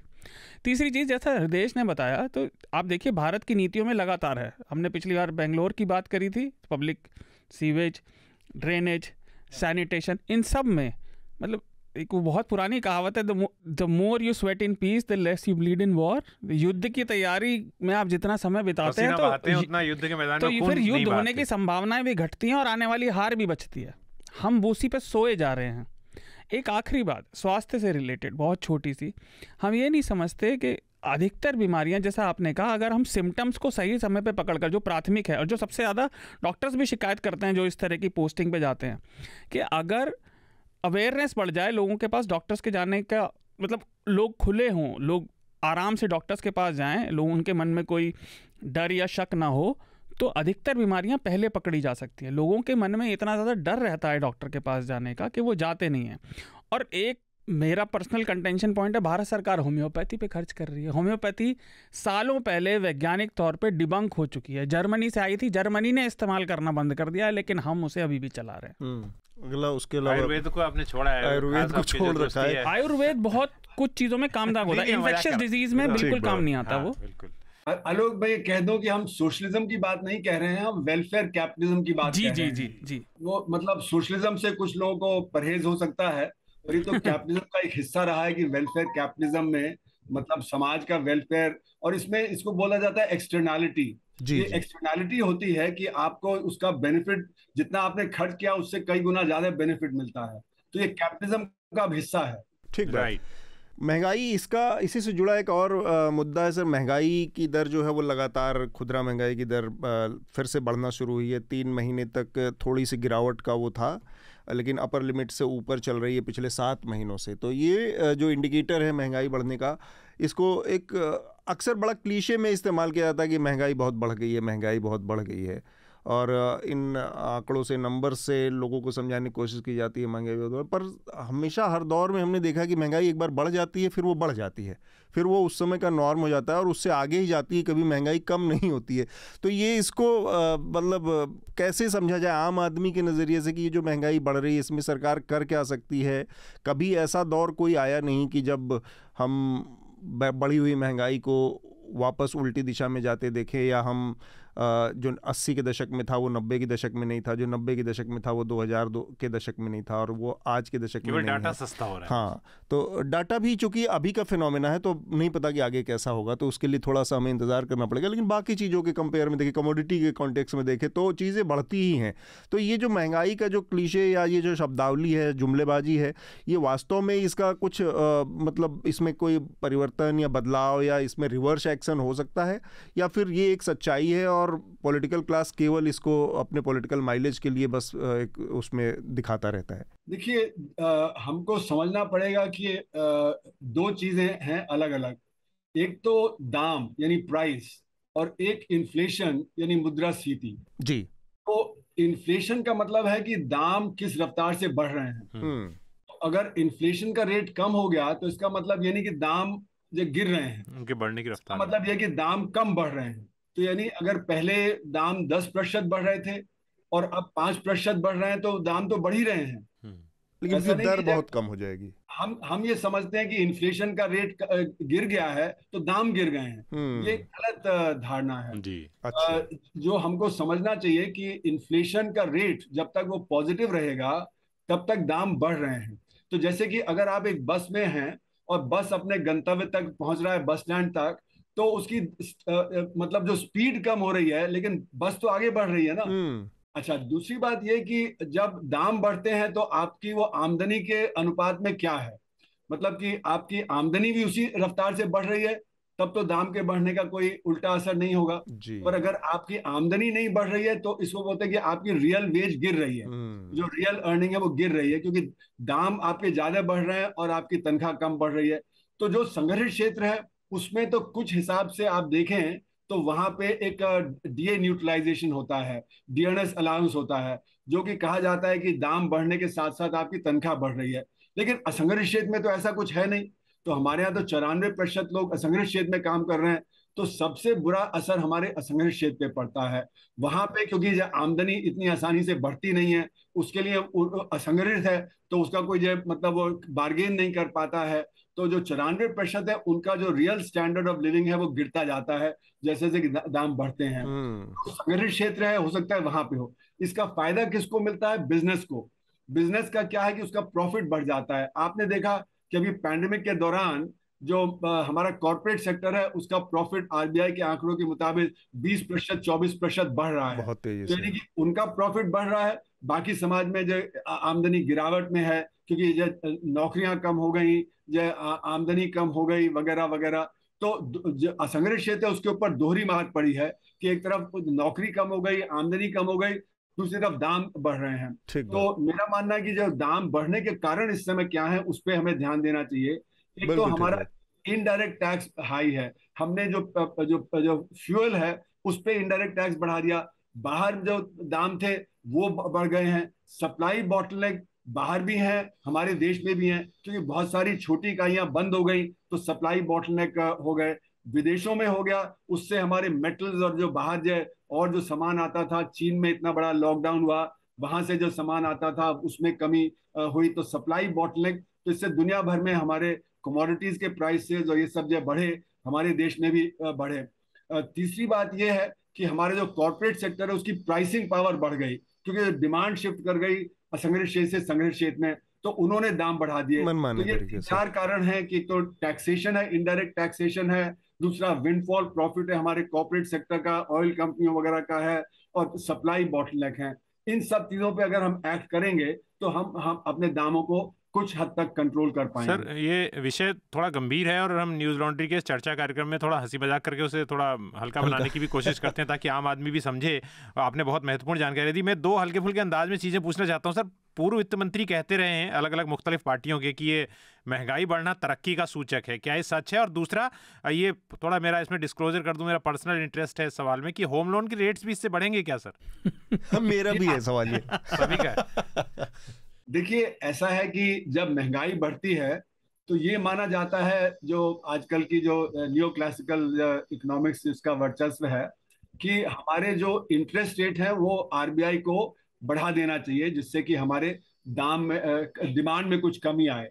Speaker 3: तीसरी चीज़, जैसा हृदय ने बताया, तो आप देखिए भारत की नीतियों में लगातार है। हमने पिछली बार बेंगलोर की बात करी थी, पब्लिक सीवेज, ड्रेनेज, सैनिटेशन, इन सब में मतलब एक वो बहुत पुरानी कहावत है, the more you sweat in peace the less you bleed in war. युद्ध की तैयारी में आप जितना समय बिताते हैं तो
Speaker 4: उतना युद्ध के मैदान में
Speaker 3: फिर युद्ध होने की संभावनाएं भी घटती हैं और आने वाली हार भी बचती है। हम उसी पे सोए जा रहे हैं। एक आखिरी बात स्वास्थ्य से रिलेटेड, बहुत छोटी सी, हम ये नहीं समझते कि अधिकतर बीमारियां, जैसा आपने कहा, अगर हम सिम्टम्स को सही समय पे पकड़कर, जो प्राथमिक है और जो सबसे ज़्यादा डॉक्टर्स भी शिकायत करते हैं जो इस तरह की पोस्टिंग पे जाते हैं, कि अगर अवेयरनेस बढ़ जाए लोगों के पास डॉक्टर्स के जाने का, मतलब लोग खुले हों, लोग आराम से डॉक्टर्स के पास जाएं, लोग उनके मन में कोई डर या शक ना हो, तो अधिकतर बीमारियां पहले पकड़ी जा सकती हैं। लोगों के मन में इतना ज़्यादा डर रहता है डॉक्टर के पास जाने का कि वो जाते नहीं हैं। और एक मेरा पर्सनल कंटेंशन पॉइंट है, भारत सरकार होम्योपैथी पे खर्च कर रही है। होम्योपैथी सालों पहले वैज्ञानिक तौर पे डिबंक हो चुकी है, जर्मनी से आई थी, जर्मनी ने इस्तेमाल करना बंद कर दिया है, लेकिन हम उसे अभी भी चला रहे हैं।
Speaker 2: अगला, उसके अलावा
Speaker 4: आयुर्वेद को आपने छोड़ा है,
Speaker 2: आयुर्वेद को छोड़ रखा है।
Speaker 3: आयुर्वेद बहुत कुछ चीजों में कामदार होता है, इन्फेक्शियस डिजीज में बिल्कुल काम नहीं आता वो।
Speaker 5: आलोक भाई, कह दो कि हम सोशलिज्म की बात नहीं कह रहे हैं, हम वेलफेयर कैपिटलिज्म की बात कर रहे हैं।
Speaker 3: जी।
Speaker 5: वो मतलब सोशलिज्म से कुछ लोगों को परहेज हो सकता है, और ये तो कैपिटलिज्म का एक हिस्सा रहा है कि वेलफेयर कैपिटलिज्म में मतलब समाज का वेलफेयर, और इसमें इसको बोला जाता है एक्सटर्नैलिटी। ये एक्सटर्नैलिटी होती है कि आपको उसका बेनिफिट, जितना आपने खर्च किया उससे कई गुना ज्यादा बेनिफिट मिलता है। तो ये कैपिटलिज्म का हिस्सा है।
Speaker 2: ठीक है। महंगाई, इसका इसी से जुड़ा एक और मुद्दा है सर। महंगाई की दर जो है वो लगातार, खुदरा महंगाई की दर फिर से बढ़ना शुरू हुई है। 3 महीने तक थोड़ी सी गिरावट का वो था, लेकिन अपर लिमिट से ऊपर चल रही है पिछले 7 महीनों से। तो ये जो इंडिकेटर है महंगाई बढ़ने का, इसको एक अक्सर बड़ा क्लीशे में इस्तेमाल किया जाता है कि महंगाई बहुत बढ़ गई है, महंगाई बहुत बढ़ गई है। और इन आंकड़ों से, नंबर से लोगों को समझाने की कोशिश की जाती है महंगाई पर हमेशा हर दौर में हमने देखा कि महंगाई एक बार बढ़ जाती है, फिर वो बढ़ जाती है, फिर वो उस समय का नॉर्म हो जाता है और उससे आगे ही जाती है, कभी महंगाई कम नहीं होती है। तो ये इसको मतलब कैसे समझा जाए आम आदमी के नज़रिए से कि ये जो महंगाई बढ़ रही है इसमें सरकार कर क्या सकती है? कभी ऐसा दौर कोई आया नहीं कि जब हम बढ़ी हुई महंगाई को वापस उल्टी दिशा में जाते देखें, या हम जो 80 के दशक में था वो 90 के दशक में नहीं था, जो 90 के दशक में था वो 2002 के दशक में नहीं था, और वो आज के दशक में नहीं है।
Speaker 4: डाटा सस्ता हो रहा है।
Speaker 2: हाँ, तो डाटा भी चूंकि अभी का फिनोमेना है तो नहीं पता कि आगे कैसा होगा, तो उसके लिए थोड़ा सा हमें इंतजार करना पड़ेगा। लेकिन बाकी चीज़ों के कंपेयर में देखें, कमोडिटी के कॉन्टेक्स्ट में देखें तो चीज़ें बढ़ती ही हैं। तो ये जो महंगाई का जो क्लीशे या ये जो शब्दावली है, जुमलेबाजी है, ये वास्तव में इसका कुछ मतलब इसमें कोई परिवर्तन या बदलाव या इसमें रिवर्स एक्शन हो सकता है, या फिर ये एक सच्चाई है और पॉलिटिकल क्लास केवल इसको अपने पॉलिटिकल माइलेज के लिए बस एक उसमें दिखाता रहता है?
Speaker 5: देखिए, हमको समझना पड़ेगा कि दो चीजें हैं अलग अलग। एक तो दाम यानी प्राइस, और एक इन्फ्लेशन यानी मुद्रास्फीति।
Speaker 2: जी।
Speaker 5: तो इन्फ्लेशन का मतलब है कि दाम किस रफ्तार से बढ़ रहे हैं। तो अगर इन्फ्लेशन का रेट कम हो गया तो इसका मतलब ये नहीं कि दाम जो गिर रहे हैं,
Speaker 4: उनके बढ़ने की रफ्तार,
Speaker 5: मतलब ये कि दाम कम बढ़ रहे हैं। तो यानी अगर पहले दाम 10% बढ़ रहे थे और अब 5% बढ़ रहे हैं तो दाम तो बढ़ ही रहे हैं,
Speaker 2: लेकिन फिर दर बहुत कम हो जाएगी।
Speaker 5: हम ये समझते हैं कि इन्फ्लेशन का रेट गिर गया है तो दाम गिर गए हैं। ये गलत धारणा है जी। जो हमको समझना चाहिए कि इन्फ्लेशन का रेट जब तक वो पॉजिटिव रहेगा तब तक दाम बढ़ रहे हैं। तो जैसे कि अगर आप एक बस में हैं और बस अपने गंतव्य तक पहुंच रहा है, बस स्टैंड तक, तो उसकी मतलब जो स्पीड कम हो रही है लेकिन बस तो आगे बढ़ रही है ना। अच्छा, दूसरी बात ये कि जब दाम बढ़ते हैं तो आपकी वो आमदनी के अनुपात में क्या है, मतलब कि आपकी आमदनी भी उसी रफ्तार से बढ़ रही है, तब तो दाम के बढ़ने का कोई उल्टा असर नहीं होगा। और अगर आपकी आमदनी नहीं बढ़ रही है तो इसको बोलते हैं कि आपकी रियल वेज गिर रही है, जो रियल अर्निंग है वो गिर रही है, क्योंकि दाम आपके ज्यादा बढ़ रहे हैं और आपकी तनख्वाह कम बढ़ रही है। तो जो संघर्ष क्षेत्र है उसमें तो कुछ हिसाब से आप देखें तो वहां पे एक डीए न्यूट्रलाइजेशन होता है, डीएनएस अलाउंस होता है, जो कि कहा जाता है कि दाम बढ़ने के साथ साथ आपकी तनख्वाह बढ़ रही है। लेकिन असंगठित क्षेत्र में तो ऐसा कुछ है नहीं। तो हमारे यहाँ तो 94% लोग असंगठित क्षेत्र में काम कर रहे हैं, तो सबसे बुरा असर हमारे असंगठित क्षेत्र पे पड़ता है वहां पे, क्योंकि आमदनी इतनी आसानी से बढ़ती नहीं है, उसके लिए असंगठित है तो उसका कोई जो मतलब वो बार्गेन नहीं कर पाता है। तो जो 94% है उनका जो रियल स्टैंडर्ड ऑफ लिविंग है वो गिरता जाता है जैसे जैसे दाम बढ़ते हैं। तो संगठित क्षेत्र है, हो सकता है वहां पे हो। इसका फायदा किसको मिलता है? बिजनेस को। बिजनेस का क्या है कि उसका प्रॉफिट बढ़ जाता है। आपने देखा कि अभी पैंडेमिक के दौरान जो हमारा कॉर्पोरेट सेक्टर है उसका प्रॉफिट आरबीआई के आंकड़ों के मुताबिक 20% 24% बढ़ रहा है,
Speaker 2: बहुत तेजी से।
Speaker 5: यानी कि उनका प्रॉफिट बढ़ रहा है, बाकी समाज में जो आमदनी गिरावट में है क्योंकि जो नौकरियां कम हो गई, जो आमदनी कम हो गई वगैरह वगैरह। तो जो असंगठित क्षेत्र है उसके ऊपर दोहरी मार पड़ी है कि एक तरफ नौकरी कम हो गई, आमदनी कम हो गई, दूसरी तरफ दाम बढ़ रहे हैं। तो मेरा मानना है कि जो दाम बढ़ने के कारण इस समय क्या है उस पर हमें ध्यान देना चाहिए। एक तो हमारा इनडायरेक्ट टैक्स हाई है, हमने जो फ्यूल है उस पर इनडायरेक्ट टैक्स बढ़ा दिया, बाहर जो दाम थे वो बढ़ गए हैं, सप्लाई बॉटलनेक बाहर भी है हमारे देश में भी है, क्योंकि बहुत सारी छोटी इकाइयां बंद हो गई तो सप्लाई बॉटलनेक हो गए, विदेशों में हो गया, उससे हमारे मेटल्स और जो बाहर जो और जो सामान आता था, चीन में इतना बड़ा लॉकडाउन हुआ, वहां से जो सामान आता था उसमें कमी हुई, तो सप्लाई बॉटलनेक, तो इससे दुनिया भर में हमारे कमोडिटीज के प्राइसेस और ये सब जो बढ़े, हमारे देश में भी बढ़े। तीसरी बात यह है कि हमारे जो कॉर्पोरेट सेक्टर है उसकी प्राइसिंग पावर बढ़ गई, क्योंकि डिमांड शिफ्ट कर गई असंगठित क्षेत्र से संगठित क्षेत्र में, तो उन्होंने दाम बढ़ा दिए। तो ये चार कारण है कि तो टैक्सेशन है, इनडायरेक्ट टैक्सेशन है, दूसरा विंडफॉल प्रॉफिट है हमारे कॉर्पोरेट सेक्टर का, ऑयल कंपनियों वगैरह का है, और सप्लाई बॉटलनेक है। इन सब चीजों पे अगर हम एक्ट करेंगे तो हम अपने दामों को कुछ हद तक कंट्रोल कर पाएंगे।
Speaker 4: सर, ये विषय थोड़ा गंभीर है और हम न्यूज़ लॉन्ड्री के चर्चा कार्यक्रम में थोड़ा हंसी मजाक करके उसे थोड़ा हल्का बनाने की भी कोशिश करते हैं ताकि आम आदमी भी समझे। आपने बहुत महत्वपूर्ण जानकारी दी। मैं दो हल्के फुल्के अंदाज में चीज़ें पूछना चाहता हूँ सर। पूर्व वित्त मंत्री कहते रहे हैं अलग अलग मुख्तलिफ पार्टियों के कि ये महंगाई बढ़ना तरक्की का सूचक है, क्या ये सच है? और दूसरा, ये थोड़ा मेरा इसमें डिस्क्लोजर कर दूं, मेरा पर्सनल इंटरेस्ट है इस सवाल में कि होम लोन के रेट्स भी इससे बढ़ेंगे क्या सर?
Speaker 2: मेरा भी है सवाल ये,
Speaker 4: सभी का है।
Speaker 5: देखिए, ऐसा है कि जब महंगाई बढ़ती है तो ये माना जाता है, जो आजकल की जो न्यू क्लासिकल इकोनॉमिक्स इसका वर्चस्व है, कि हमारे जो इंटरेस्ट रेट है वो आरबीआई को बढ़ा देना चाहिए, जिससे कि हमारे दाम में डिमांड में कुछ कमी आए।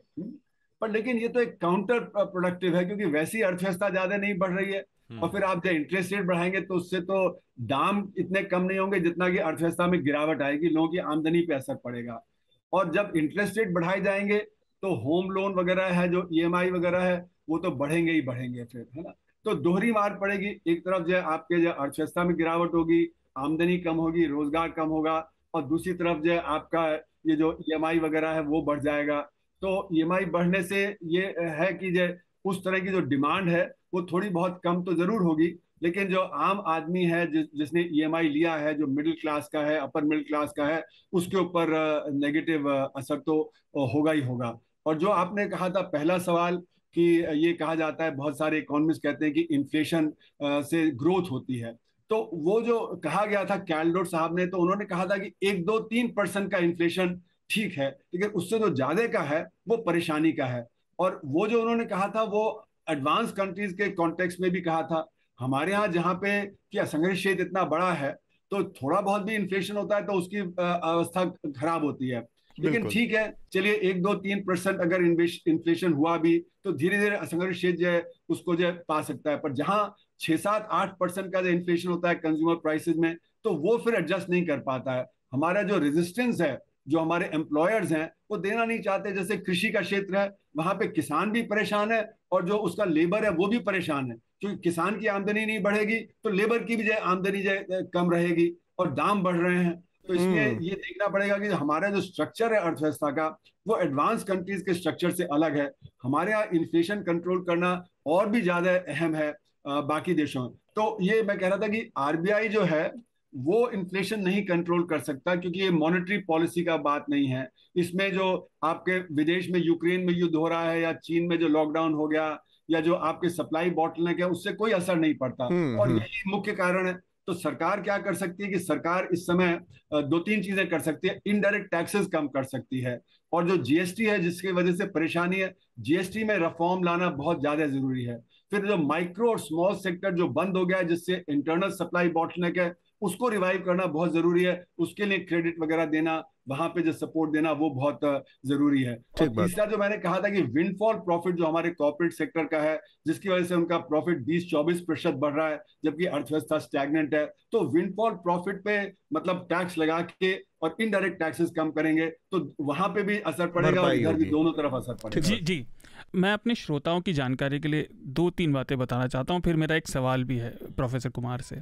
Speaker 5: पर लेकिन ये तो एक काउंटर प्रोडक्टिव है, क्योंकि वैसी अर्थव्यवस्था ज्यादा नहीं बढ़ रही है, और फिर आप जब इंटरेस्ट रेट बढ़ाएंगे तो उससे तो दाम इतने कम नहीं होंगे जितना कि अर्थव्यवस्था में गिरावट आएगी, लोगों की आमदनी पे असर पड़ेगा। और जब इंटरेस्ट रेट बढ़ाए जाएंगे तो होम लोन वगैरह है, जो ईएमआई वगैरह है, वो तो बढ़ेंगे ही बढ़ेंगे फिर, है ना। तो दोहरी मार पड़ेगी, एक तरफ जो आपके जो अर्थव्यवस्था में गिरावट होगी, आमदनी कम होगी, रोजगार कम होगा, और दूसरी तरफ जो आपका ये जो ईएमआई वगैरह है वो बढ़ जाएगा। तो ईएमआई बढ़ने से ये है कि जो उस तरह की जो डिमांड है वो थोड़ी बहुत कम तो जरूर होगी, लेकिन जो आम आदमी है जिसने ईएमआई लिया है, जो मिडिल क्लास का है, अपर मिडिल क्लास का है, उसके ऊपर नेगेटिव असर तो होगा ही होगा। और जो आपने कहा था पहला सवाल कि ये कहा जाता है, बहुत सारे इकोनॉमिस्ट कहते हैं कि इन्फ्लेशन से ग्रोथ होती है, तो वो जो कहा गया था कैलडोर साहब ने, तो उन्होंने कहा था कि 1-2-3% का इन्फ्लेशन ठीक है, लेकिन उससे जो ज्यादा का है वो परेशानी का है। और वो जो उन्होंने कहा था वो एडवांस कंट्रीज के कॉन्टेक्स्ट में भी कहा था। हमारे यहाँ जहाँ पे कि असंगठित क्षेत्र इतना बड़ा है, तो थोड़ा बहुत भी इन्फ्लेशन होता है तो उसकी अवस्था खराब होती है। लेकिन ठीक है, चलिए 1-2-3% अगर इन्फ्लेशन हुआ भी तो धीरे धीरे असंगठित क्षेत्र जो है उसको जो पा सकता है। पर जहां 6-7-8% का जो इन्फ्लेशन होता है कंज्यूमर प्राइसेस में, तो वो फिर एडजस्ट नहीं कर पाता है। हमारा जो रेजिस्टेंस है, जो हमारे एम्प्लॉयर्स हैं, वो देना नहीं चाहते। जैसे कृषि का क्षेत्र है, वहां पे किसान भी परेशान है और जो उसका लेबर है वो भी परेशान है, क्योंकि किसान की आमदनी नहीं बढ़ेगी तो लेबर की भी जो आमदनी जो कम रहेगी और दाम बढ़ रहे हैं। तो इसलिए ये देखना पड़ेगा कि हमारा जो स्ट्रक्चर है अर्थव्यवस्था का, वो एडवांस कंट्रीज के स्ट्रक्चर से अलग है। हमारे यहाँ इन्फ्लेशन कंट्रोल करना और भी ज्यादा अहम है बाकी देशों में। तो ये मैं कह रहा था कि आरबीआई जो है वो इन्फ्लेशन नहीं कंट्रोल कर सकता, क्योंकि ये मॉनेटरी पॉलिसी का बात नहीं है। इसमें जो आपके विदेश में यूक्रेन में युद्ध हो रहा है, या चीन में जो लॉकडाउन हो गया, या जो आपके सप्लाई बॉटलनेक है, उससे कोई असर नहीं पड़ता। और यही मुख्य कारण है। तो सरकार क्या कर सकती है कि सरकार इस समय 2-3 चीजें कर सकती है। इनडायरेक्ट टैक्सेस कम कर सकती है, और जो जीएसटी है जिसकी वजह से परेशानी है, जीएसटी में रिफॉर्म लाना बहुत ज्यादा जरूरी है। फिर जो माइक्रो और स्मॉल सेक्टर जो बंद हो गया है, जिससे इंटरनल सप्लाई बॉटलनेक है, उसको रिवाइव करना बहुत जरूरी है। उसके लिए क्रेडिट वगैरह देना, वहां पे जो सपोर्ट देना, वो बहुत जरूरी है। और तीसरा जो मैंने कहा था कि विंडफॉल प्रॉफिट जो हमारे कॉर्पोरेट सेक्टर का है, जिसकी वजह से उनका प्रॉफिट 20-24% बढ़ रहा है, जबकि अर्थव्यवस्था स्टैग्नेंट है, तो विंडफॉल प्रॉफिट पे मतलब टैक्स लगा के और इनडायरेक्ट टैक्सेस कम करेंगे तो वहां पे भी असर पड़ेगा और इधर भी, दोनों तरफ असर पड़ेगा।
Speaker 3: जी जी, मैं अपने श्रोताओं की जानकारी के लिए 2-3 बातें बताना चाहता हूँ, फिर मेरा एक सवाल भी है प्रोफेसर कुमार से।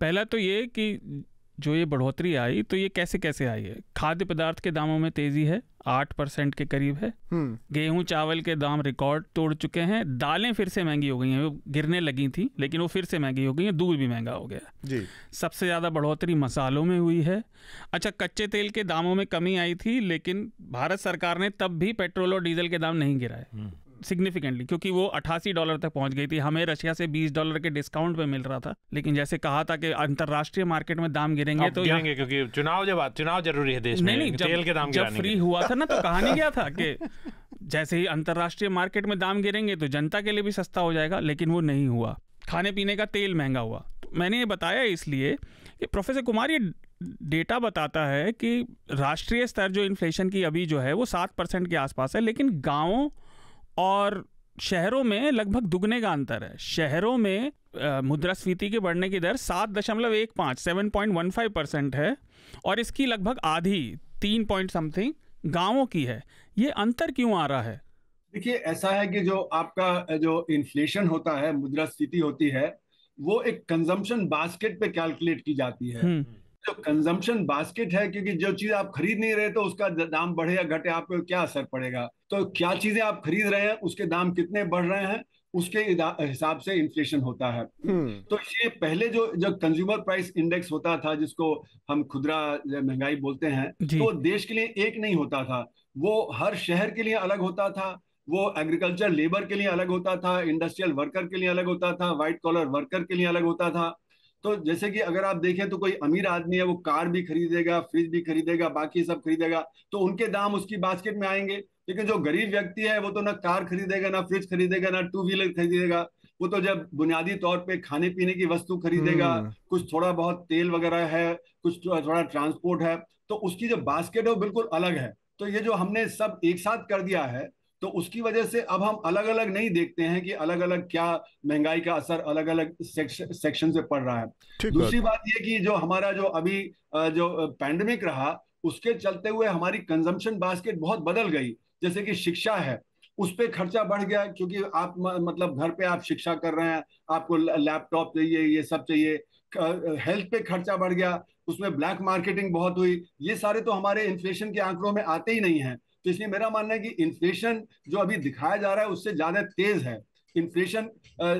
Speaker 3: पहला तो ये कि जो ये बढ़ोतरी आई, तो ये कैसे कैसे आई है? खाद्य पदार्थ के दामों में तेजी है, 8% के करीब है। गेहूं चावल के दाम रिकॉर्ड तोड़ चुके हैं। दालें फिर से महंगी हो गई हैं, वो गिरने लगी थी लेकिन वो फिर से महंगी हो गई हैं। दूध भी महंगा हो गया जी। सबसे ज़्यादा बढ़ोतरी मसालों में हुई है। अच्छा, कच्चे तेल के दामों में कमी आई थी, लेकिन भारत सरकार ने तब भी पेट्रोल और डीजल के दाम नहीं गिराए सिग्निफिकेंटली, क्योंकि वो $88 तक पहुंच गई थी। हमें रशिया से $20 के डिस्काउंट पे मिल रहा था, लेकिन जैसे कहा था कि अंतरराष्ट्रीय मार्केट में दाम गिरेंगे तो
Speaker 4: गिरेंगे, क्योंकि चुनाव जरूरी है देश में। नहीं, तेल के दाम
Speaker 3: जब फ्री हुआ था ना, तो कहा नहीं गया था कि जैसे ही अंतरराष्ट्रीय मार्केट में दाम गिरेंगे तो जनता के लिए भी सस्ता हो जाएगा, लेकिन वो नहीं हुआ। खाने पीने का तेल महंगा हुआ। तो मैंने ये बताया इसलिए कि प्रोफेसर कुमार, ये डेटा बताता है कि राष्ट्रीय स्तर जो इन्फ्लेशन की अभी जो है वो 7% के आसपास है, लेकिन गाँवों और शहरों में लगभग दुगने का अंतर है। शहरों में मुद्रास्फीति के बढ़ने की दर 7.15% है, और इसकी लगभग आधी 3 पॉइंट समथिंग गांवों की है। ये अंतर क्यों आ रहा है?
Speaker 5: देखिए, ऐसा है कि जो आपका जो इन्फ्लेशन होता है, मुद्रास्फीति होती है, वो एक कंजम्पशन बास्केट पे कैलकुलेट की जाती है। जो कंजम्पशन बास्केट है, क्योंकि जो चीज आप खरीद नहीं रहे तो उसका दाम बढ़े या घटे, आपको क्या असर पड़ेगा। तो क्या चीजें आप खरीद रहे हैं, उसके दाम कितने बढ़ रहे हैं, उसके हिसाब से इन्फ्लेशन होता है। तो ये पहले जो कंज्यूमर प्राइस इंडेक्स होता था, जिसको हम खुदरा महंगाई बोलते हैं, तो देश के लिए एक नहीं होता था, वो हर शहर के लिए अलग होता था, वो एग्रीकल्चर लेबर के लिए अलग होता था, इंडस्ट्रियल वर्कर के लिए अलग होता था, व्हाइट कॉलर वर्कर के लिए अलग होता था। तो जैसे कि अगर आप देखें तो कोई अमीर आदमी है, वो कार भी खरीदेगा, फ्रिज भी खरीदेगा, बाकी सब खरीदेगा, तो उनके दाम उसकी बास्केट में आएंगे। लेकिन जो गरीब व्यक्ति है, वो तो ना कार खरीदेगा, ना फ्रिज खरीदेगा, ना टू व्हीलर खरीदेगा, वो तो जब बुनियादी तौर पे खाने पीने की वस्तु खरीदेगा, कुछ थोड़ा बहुत तेल वगैरह है, कुछ थोड़ा ट्रांसपोर्ट है, तो उसकी जो बास्केट है वो बिल्कुल अलग है। तो ये जो हमने सब एक साथ कर दिया है, तो उसकी वजह से अब हम अलग अलग नहीं देखते हैं कि अलग अलग क्या महंगाई का असर अलग अलग सेक्शन से पड़ रहा है। दूसरी बात ये कि जो हमारा जो अभी जो पैंडेमिक रहा, उसके चलते हुए हमारी कंजम्पशन बास्केट बहुत बदल गई। जैसे कि शिक्षा है, उस पर खर्चा बढ़ गया, क्योंकि आप मतलब घर पे आप शिक्षा कर रहे हैं, आपको लैपटॉप चाहिए, ये सब चाहिए। हेल्थ पे खर्चा बढ़ गया, उसमें ब्लैक मार्केटिंग बहुत हुई। ये सारे तो हमारे इन्फ्लेशन के आंकड़ों में आते ही नहीं हैं। तो इसलिए मेरा मानना है कि इन्फ्लेशन जो अभी दिखाया जा रहा है उससे ज्यादा तेज है। इन्फ्लेशन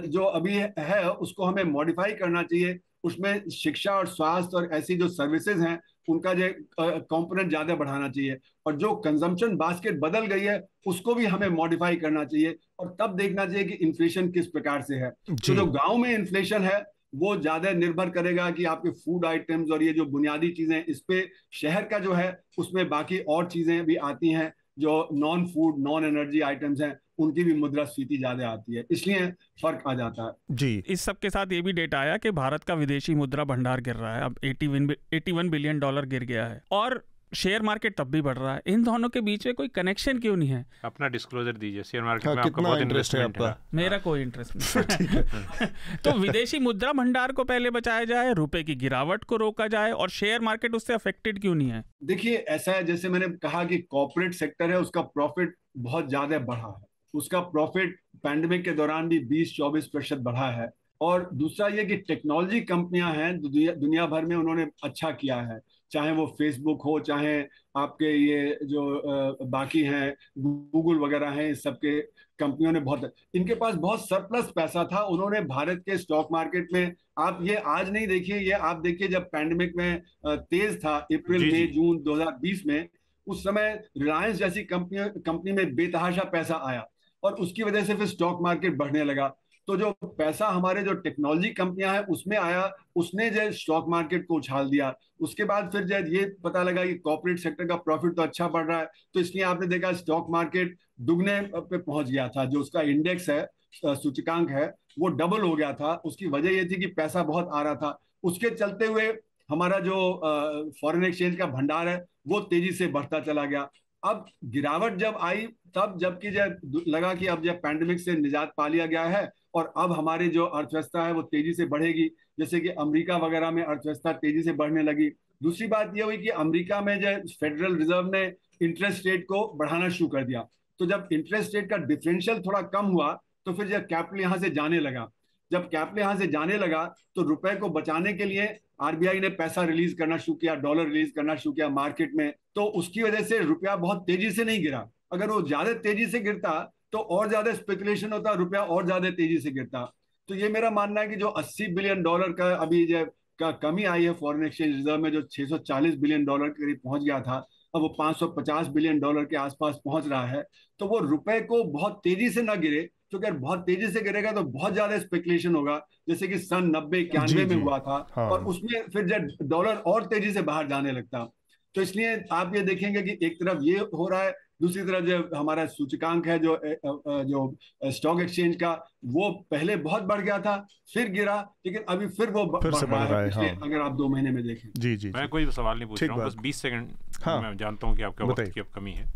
Speaker 5: जो अभी है उसको हमें मॉडिफाई करना चाहिए, उसमें शिक्षा और स्वास्थ्य और ऐसी जो सर्विसेज हैं उनका जो कंपोनेंट ज्यादा बढ़ाना चाहिए, और जो कंजम्पशन बास्केट बदल गई है उसको भी हमें मॉडिफाई करना चाहिए, और तब देखना चाहिए कि इन्फ्लेशन किस प्रकार से है। तो जो गांव में इन्फ्लेशन है वो ज्यादा निर्भर करेगा कि आपके फूड आइटम्स और ये जो बुनियादी चीजें, इस पे शहर का जो है उसमें बाकी और चीजें भी आती हैं, जो non food non energy items हैं, उनकी भी मुद्रास्फीति ज्यादा आती है, इसलिए फर्क आ जाता है।
Speaker 3: जी, इस सब के साथ ये भी डेटा आया कि भारत का विदेशी मुद्रा भंडार गिर रहा है, अब 81 बिलियन डॉलर गिर गया है, और शेयर मार्केट तब भी बढ़ रहा है। इन दोनों के बीच में कोई कनेक्शन क्यों नहीं है?
Speaker 4: अपना डिस्क्लोजर दीजिए, शेयर मार्केट में आपका बहुत इंटरेस्ट है आपका?
Speaker 3: मेरा कोई इंटरेस्ट नहीं। तो विदेशी मुद्रा भंडार को पहले बचाया जाए, रुपए की गिरावट को रोका जाए, और शेयर मार्केट उससे अफेक्टेड क्यों नहीं है?
Speaker 5: देखिए, ऐसा है, जैसे मैंने कहा कि कॉर्पोरेट सेक्टर है, उसका प्रॉफिट बहुत ज्यादा बढ़ा है। उसका प्रॉफिट पैंडेमिक के दौरान भी 20-24% बढ़ा है। और दूसरा ये कि टेक्नोलॉजी कंपनियां हैं दुनिया भर में, उन्होंने अच्छा किया है, चाहे वो फेसबुक हो, चाहे आपके ये जो बाकी हैं गूगल वगैरह हैं, इस सब के कंपनियों ने बहुत, इनके पास बहुत सरप्लस पैसा था, उन्होंने भारत के स्टॉक मार्केट में, आप ये आज नहीं देखिए, ये आप देखिए जब पैंडेमिक में तेज था अप्रैल मई जून 2020 में, उस समय रिलायंस जैसी कंपनी में बेतहाशा पैसा आया, और उसकी वजह से फिर स्टॉक मार्केट बढ़ने लगा। तो जो पैसा हमारे जो टेक्नोलॉजी कंपनियां हैं उसमें आया, उसने जो स्टॉक मार्केट को उछाल दिया। उसके बाद फिर जब ये पता लगा कि कॉर्पोरेट सेक्टर का प्रॉफिट तो अच्छा बढ़ रहा है, तो इसलिए आपने देखा स्टॉक मार्केट दुगने पे पहुंच गया था। जो उसका इंडेक्स है, सूचकांक है, वो डबल हो गया था। उसकी वजह ये थी कि पैसा बहुत आ रहा था। उसके चलते हुए हमारा जो फॉरेन एक्सचेंज का भंडार है वो तेजी से बढ़ता चला गया। अब गिरावट जब आई, तब जबकि जब लगा कि अब जब पैंडेमिक से निजात पा लिया गया है और अब हमारी जो अर्थव्यवस्था है वो तेजी से बढ़ेगी, जैसे कि अमेरिका वगैरह में अर्थव्यवस्था तेजी से बढ़ने लगी। दूसरी बात यह हुई कि अमेरिका में जो फेडरल रिजर्व ने इंटरेस्ट रेट को बढ़ाना शुरू कर दिया, तो जब इंटरेस्ट रेट का डिफरेंशियल थोड़ा कम हुआ तो फिर जब कैपिटल यहाँ से जाने लगा, जब कैपिटल यहाँ से जाने लगा तो रुपए को बचाने के लिए आरबीआई ने पैसा रिलीज करना शुरू किया, डॉलर रिलीज करना शुरू किया मार्केट में। तो उसकी वजह से रुपया बहुत तेजी से नहीं गिरा। अगर वो ज्यादा तेजी से गिरता तो और ज्यादा स्पेकुलेशन होता, रुपया और ज्यादा तेजी से गिरता। तो ये मेरा मानना है कि जो 80 बिलियन डॉलर का अभी जो का कमी आई है फॉरेन एक्सचेंज रिजर्व में, जो 640 बिलियन डॉलर के करीब पहुंच गया था, अब वो 550 बिलियन डॉलर के आसपास पहुंच रहा है। तो वो रुपए को बहुत तेजी से ना गिरे, क्योंकि अगर बहुत तेजी से गिरेगा तो बहुत ज्यादा स्पेकुलेशन होगा, जैसे कि सन 90-91 में हुआ था। हाँ। और उसमें फिर जब डॉलर और तेजी से बाहर जाने लगता। तो इसलिए आप ये देखेंगे कि एक तरफ ये हो रहा है, दूसरी तरफ जो हमारा सूचकांक है जो स्टॉक एक्सचेंज का, वो पहले बहुत बढ़ गया था, फिर गिरा, लेकिन अभी फिर वो बढ़ रहा है। हाँ। अगर आप 2 महीने में देखें।
Speaker 4: जी मैं कोई सवाल नहीं पूछ रहा हूँ, बस 20 सेकंड। हाँ। मैं जानता हूँ कि आपका वक्त की अब कमी है।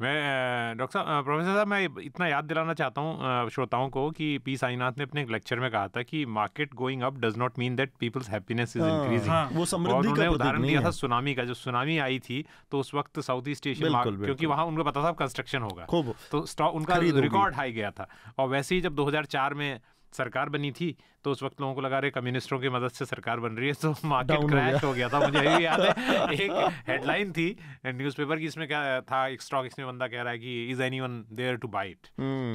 Speaker 4: मैं डॉक्टर साहब, प्रोफेसर साहब, मैं इतना याद दिलाना चाहता हूँ श्रोताओं को कि पी साईनाथ ने अपने एक लेक्चर में कहा था कि market going up does not mean that people's happiness is increasing. वो समृद्धि का उदाहरण दिया था सुनामी का। जो सुनामी आई थी तो उस वक्त साउथ ईस्ट एशिया, क्योंकि वहां उनको पता था कंस्ट्रक्शन होगा, तो स्टॉक उनका रिकॉर्ड हाई गया था। और वैसे ही जब 2004 में सरकार बनी थी तो उस वक्त लोगों को लगा रहे कम्युनिस्टों की मदद से सरकार बन रही है, तो मार्केट क्रैश हो गया था। मुझे अभी याद है एक हेडलाइन थी न्यूज़पेपर की, इसमें क्या था, एक स्टॉक एक्सचेंज बंदा कह रहा है कि is anyone there to buy it,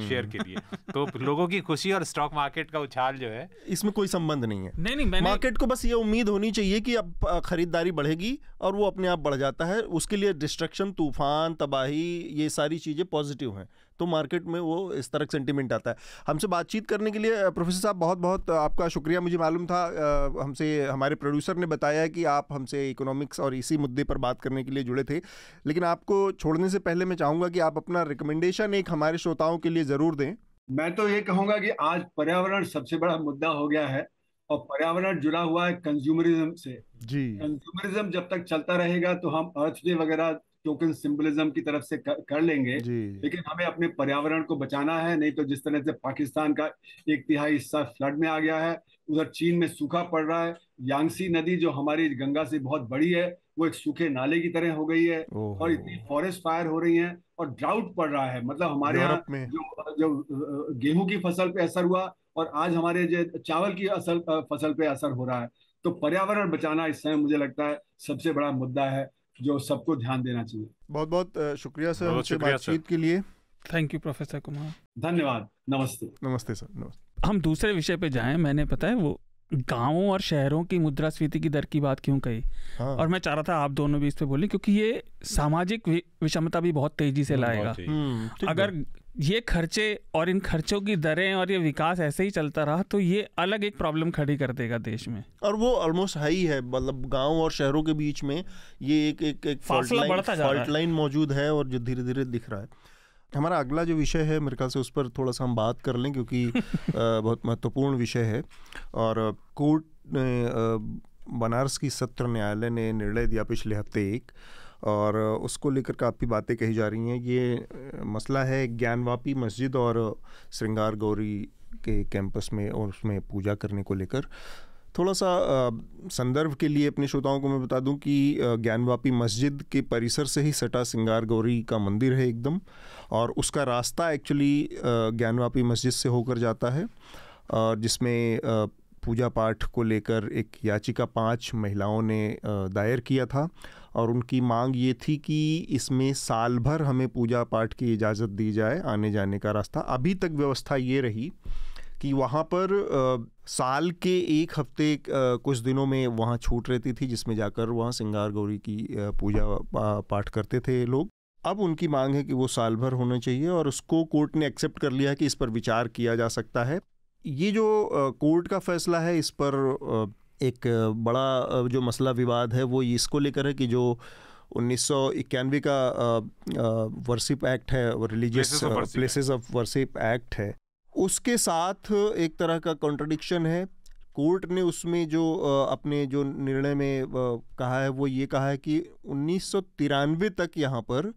Speaker 4: share के लिए। तो लोगों की खुशी और स्टॉक मार्केट का उछाल जो है,
Speaker 2: इसमें कोई संबंध नहीं है।
Speaker 3: नहीं,
Speaker 2: मार्केट को बस ये उम्मीद होनी चाहिए कि अब खरीदारी बढ़ेगी और वो अपने आप बढ़ जाता है। उसके लिए डिस्ट्रक्शन, तूफान, तबाही, ये सारी चीज़ें पॉजिटिव हैं, तो मार्केट में वो इस तरह का सेंटीमेंट आता है। हमसे बातचीत करने के लिए प्रोफेसर साहब बहुत बहुत आपका शुक्रिया। मुझे मालूम था, हमसे हमारे प्रोड्यूसर ने बताया कि आप हमसे इकोनॉमिक्स और इसी मुद्दे पर बात करने के लिए जुड़े थे, लेकिन आपको छोड़ने से पहले मैं चाहूँगा कि आप अपना रिकमेंडेशन एक हमारे श्रोताओं के लिए ज़रूर दें।
Speaker 5: मैं तो ये कहूँगा कि आज पर्यावरण सबसे बड़ा मुद्दा हो गया है और पर्यावरण जुड़ा हुआ है कंज्यूमरिज्म से जी। कंज्यूमरिज्म जब तक चलता रहेगा तो हम अर्थ डे वगैरह टोकन सिंबलिज्म की तरफ से कर लेंगे, लेकिन हमें अपने पर्यावरण को बचाना है। नहीं तो जिस तरह से पाकिस्तान का 1/3 हिस्सा फ्लड में आ गया है, उधर चीन में सूखा पड़ रहा है, यांगसी नदी जो हमारी गंगा से बहुत बड़ी है वो एक सूखे नाले की तरह हो गई है, और इतनी फॉरेस्ट फायर हो रही है और ड्राउट पड़ रहा है। मतलब हमारे यहाँ जो गेहूं की फसल पे असर हुआ और आज हमारे जो चावल की फसल पे असर हो रहा है। तो पर्यावरण बचाना इस समय मुझे लगता है सबसे बड़ा मुद्दा है जो सबको ध्यान देना चाहिए।
Speaker 2: बहुत बहुत शुक्रिया सर हमसे बातचीत के लिए।
Speaker 3: Thank you professor Kumar.
Speaker 5: धन्यवाद। नमस्ते।
Speaker 2: नमस्ते सर। नमस्ते।
Speaker 3: हम दूसरे विषय पे जाएं। मैंने पता है वो गांवों और शहरों की मुद्रास्फीति की दर की बात क्यों कही, और मैं चाह रहा था आप दोनों भी इस पे बोलें, क्योंकि ये सामाजिक विषमता भी बहुत तेजी से लाएगा। अगर ये खर्चे और इन खर्चों की दरें और ये विकास ऐसे ही चलता रहा तो ये अलग एक प्रॉब्लम खड़ी कर देगा देश में, और
Speaker 2: वो ऑलमोस्ट हाई है। मतलब गांव और शहरों के बीच में ये एक
Speaker 3: फासला बढ़ता जा रहा है,
Speaker 2: फॉल्ट लाइन मौजूद है और जो धीरे धीरे दिख रहा है। हमारा अगला जो विषय है मेरे ख्याल से उस पर थोड़ा सा हम बात कर लें, क्योंकि बहुत महत्वपूर्ण विषय है। और कोर्ट ने बनारस की सत्र न्यायालय ने निर्णय दिया पिछले हफ्ते एक, और उसको लेकर काफ़ी बातें कही जा रही हैं। ये मसला है ज्ञानवापी मस्जिद और श्रृंगार गौरी के कैंपस में और उसमें पूजा करने को लेकर। थोड़ा सा संदर्भ के लिए अपने श्रोताओं को मैं बता दूं कि ज्ञानवापी मस्जिद के परिसर से ही सटा श्रृंगार गौरी का मंदिर है एकदम, और उसका रास्ता एक्चुअली ज्ञानवापी मस्जिद से होकर जाता है, और जिसमें पूजा पाठ को लेकर एक याचिका 5 महिलाओं ने दायर किया था, और उनकी मांग ये थी कि इसमें साल भर हमें पूजा पाठ की इजाज़त दी जाए, आने जाने का रास्ता। अभी तक व्यवस्था ये रही कि वहाँ पर साल के 1 हफ्ते कुछ दिनों में वहाँ छूट रहती थी, जिसमें जाकर वहाँ श्रृंगार गौरी की पूजा पाठ करते थे लोग। अब उनकी मांग है कि वो साल भर होना चाहिए, और उसको कोर्ट ने एक्सेप्ट कर लिया कि इस पर विचार किया जा सकता है। ये जो कोर्ट का फैसला है, इस पर एक बड़ा जो मसला विवाद है वो इसको लेकर है कि जो 1991 का वर्शिप एक्ट है, religious places of worship act है, उसके साथ एक तरह का कॉन्ट्रडिक्शन है। कोर्ट ने उसमें जो अपने जो निर्णय में कहा है वो ये कहा है कि 1993 तक यहाँ पर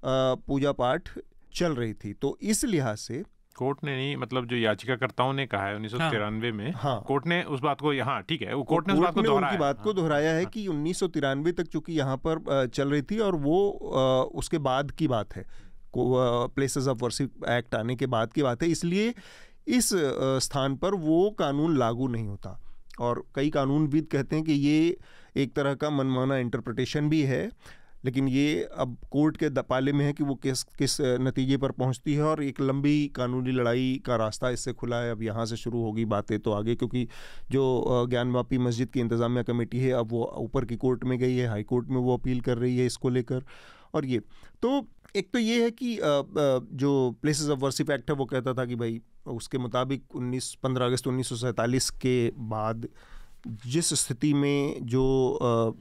Speaker 2: पूजा पाठ चल रही थी। तो इस लिहाज से
Speaker 4: कोर्ट ने नहीं, मतलब जो याचिकाकर्ताओं ने कहा है 1993 में, कोर्ट ने उस बात को, यहाँ ठीक है, वो कोर्ट ने उस बात को दोहराया,
Speaker 2: उनकी बात को दोहराया है कि 1993 तक चूंकि यहाँ पर चल रही थी, और वो उसके बाद की बात है, प्लेसेस ऑफ वर्शिप एक्ट आने के बाद की बात है, इसलिए इस स्थान पर वो कानून लागू नहीं होता। और कई कानूनविद कहते हैं कि ये एक तरह का मनमाना इंटरप्रिटेशन भी है, लेकिन ये अब कोर्ट के दपाले में है कि वो किस नतीजे पर पहुंचती है, और एक लंबी कानूनी लड़ाई का रास्ता इससे खुला है। अब यहाँ से शुरू होगी बातें तो आगे, क्योंकि जो ज्ञानवापी मस्जिद की इंतज़ामिया कमेटी है अब वो ऊपर की कोर्ट में गई है, हाई कोर्ट में वो अपील कर रही है इसको लेकर। और ये तो एक तो ये है कि जो प्लेसेस ऑफ वर्शिप एक्ट है वो कहता था कि भाई उसके मुताबिक 15 अगस्त 1947 के बाद जिस स्थिति में जो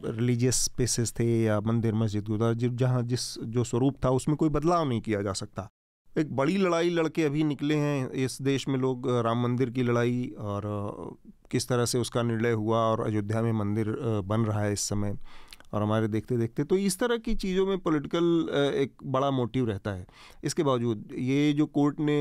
Speaker 2: रिलीजियस स्पेसेस थे या मंदिर मस्जिद गुरुद्वारा जहाँ जो स्वरूप था उसमें कोई बदलाव नहीं किया जा सकता। एक बड़ी लड़ाई लड़के अभी निकले हैं इस देश में लोग, राम मंदिर की लड़ाई, और किस तरह से उसका निर्णय हुआ, और अयोध्या में मंदिर बन रहा है इस समय, और हमारे देखते देखते तो इस तरह की चीज़ों में पॉलिटिकल एक बड़ा मोटिव रहता है। इसके बावजूद ये जो कोर्ट ने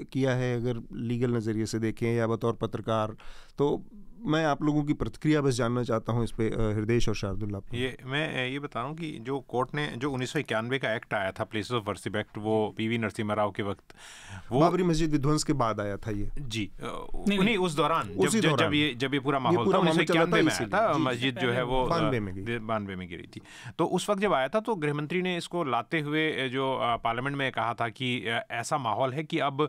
Speaker 2: किया है अगर लीगल नज़रिए से देखें या बतौर पत्रकार, तो मैं आप लोगों की प्रतिक्रिया बस जानना चाहता हूँ इस पे, हृदयेश और शार्दुल। आप
Speaker 4: मैं ये बता रहा हूँ कि जो कोर्ट ने जो 1991 का एक्ट आया था, प्लेसेस ऑफ वर्शिप एक्ट, वो पीवी नरसिम्हा राव के वक्त, वो
Speaker 2: बाबरी मस्जिद विध्वंस के बाद आया था ये
Speaker 4: जी, नहीं उस दौरान जब ये पूरा माहौल था 1991 में आया था, मस्जिद जो है वो 92 में गिरी थी। तो उस वक्त जब आया था तो गृह मंत्री ने इसको लाते हुए जो पार्लियामेंट में कहा था कि ऐसा माहौल है कि अब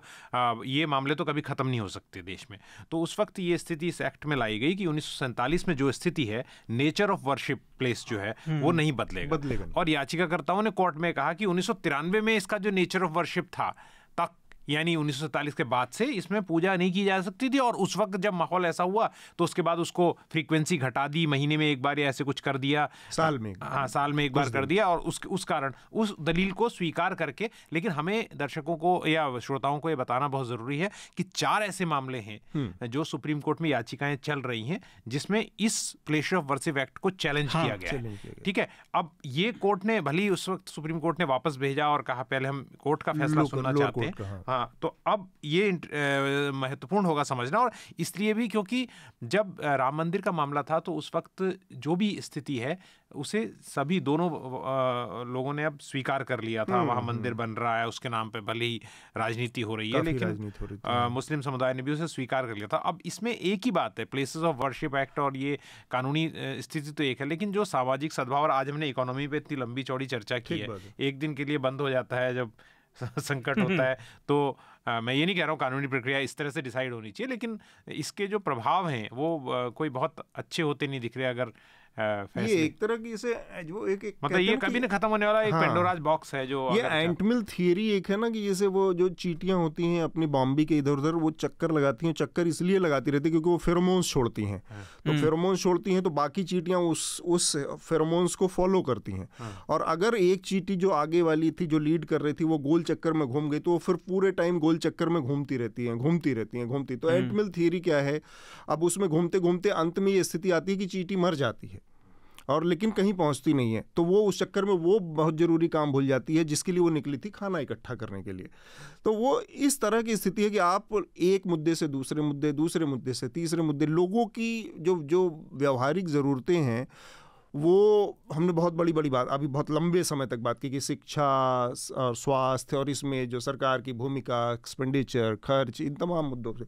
Speaker 4: ये मामले तो कभी खत्म नहीं हो सकते देश में। तो उस वक्त ये स्थिति इस एक्ट में लाई गई कि 1947 में जो स्थिति है, नेचर ऑफ वर्शिप प्लेस जो है वो नहीं बदलेगा। और याचिकाकर्ताओं ने कोर्ट में कहा कि 1993 में इसका जो नेचर ऑफ वर्शिप था तक, यानी 1947 के बाद से इसमें पूजा नहीं की जा सकती थी। और उस वक्त जब माहौल ऐसा हुआ तो उसके बाद उसको फ्रीक्वेंसी घटा दी, महीने में एक बार या ऐसे कुछ कर दिया, साल में एक बार कर दिया। और उस कारण उस दलील को स्वीकार करके, लेकिन हमें दर्शकों को या श्रोताओं को ये बताना बहुत ज़रूरी है कि 4 ऐसे मामले हैं जो सुप्रीम कोर्ट में याचिकाएं चल रही हैं जिसमें इस प्लेस ऑफ वर्शिप एक्ट को चैलेंज किया गया है। ठीक है, अब ये कोर्ट ने भली उस वक्त सुप्रीम कोर्ट ने वापस भेजा और कहा पहले हम कोर्ट का फैसला सुनना चाहते हैं। हाँ, तो अब ये महत्वपूर्ण होगा समझना, और इसलिए भी क्योंकि जब राम मंदिर का मामला था तो उस वक्त जो भी स्थिति है उसे सभी दोनों लोगों ने अब स्वीकार कर लिया था। वहाँ मंदिर बन रहा है, उसके नाम पे भले ही राजनीति हो रही है, लेकिन मुस्लिम समुदाय ने भी उसे स्वीकार कर लिया था। अब इसमें एक ही बात है, प्लेसेस ऑफ वर्शिप एक्ट और ये कानूनी स्थिति तो एक है, लेकिन जो सामाजिक सद्भाव, और आज हमने इकोनॉमी पे इतनी लंबी चौड़ी चर्चा की है, एक दिन के लिए बंद हो जाता है जब संकट होता है, तो मैं ये नहीं कह रहा हूँ कानूनी प्रक्रिया इस तरह से डिसाइड होनी चाहिए, लेकिन इसके जो प्रभाव हैं वो कोई बहुत अच्छे होते नहीं दिख रहे। अगर
Speaker 2: ये एक तरह की इसे जो एक
Speaker 4: मतलब ये कभी नहीं खत्म होने वाला एक पेंडोराज बॉक्स है जो
Speaker 2: ये एंटमिल थियरी एक है ना, कि जैसे वो जो चींटियां होती हैं अपनी बॉम्बे के इधर उधर वो चक्कर लगाती हैं, चक्कर इसलिए लगाती रहती है क्योंकि वो फेरोमोन्स छोड़ती हैं। तो फेरोमोन्स छोड़ती हैं तो बाकी चींटियां उस फेरोमोन्स को फॉलो करती हैं, और अगर एक चींटी जो आगे वाली थी जो लीड कर रही थी वो गोल चक्कर में घूम गई तो वो फिर पूरे टाइम गोल चक्कर में घूमती रहती हैं। तो एंटमिल थियरी क्या है, अब उसमें घूमते घूमते अंत में ये स्थिति आती है कि चींटी मर जाती है और लेकिन कहीं पहुंचती नहीं है, तो वो उस चक्कर में वो बहुत ज़रूरी काम भूल जाती है जिसके लिए वो निकली थी, खाना इकट्ठा करने के लिए। तो वो इस तरह की स्थिति है कि आप एक मुद्दे से दूसरे मुद्दे से तीसरे मुद्दे, लोगों की जो व्यवहारिक ज़रूरतें हैं वो हमने बहुत बड़ी बात अभी बहुत लंबे समय तक बात की कि शिक्षा और स्वास्थ्य और इसमें जो सरकार की भूमिका, एक्सपेंडिचर, खर्च, इन तमाम मुद्दों से,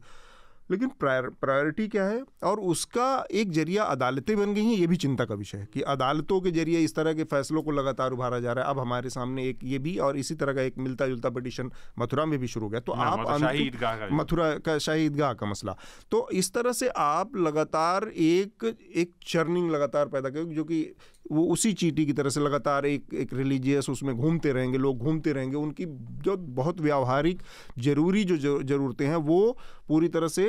Speaker 2: लेकिन प्रायोरिटी क्या है, और उसका एक जरिया अदालतें बन गई हैं। ये भी चिंता का विषय है कि अदालतों के जरिए इस तरह के फैसलों को लगातार उभारा जा रहा है। अब हमारे सामने एक ये भी और इसी तरह का एक मिलता जुलता पिटीशन मथुरा में भी शुरू हो गया। तो आप मथुरा का शाही ईदगाह का मसला, तो इस तरह से आप लगातार एक चर्निंग लगातार पैदा करें जो कि वो उसी चींटी की तरह से लगातार एक रिलीजियस उसमें घूमते रहेंगे, लोग घूमते रहेंगे, उनकी जो बहुत व्यावहारिक ज़रूरी जो ज़रूरतें हैं वो पूरी तरह से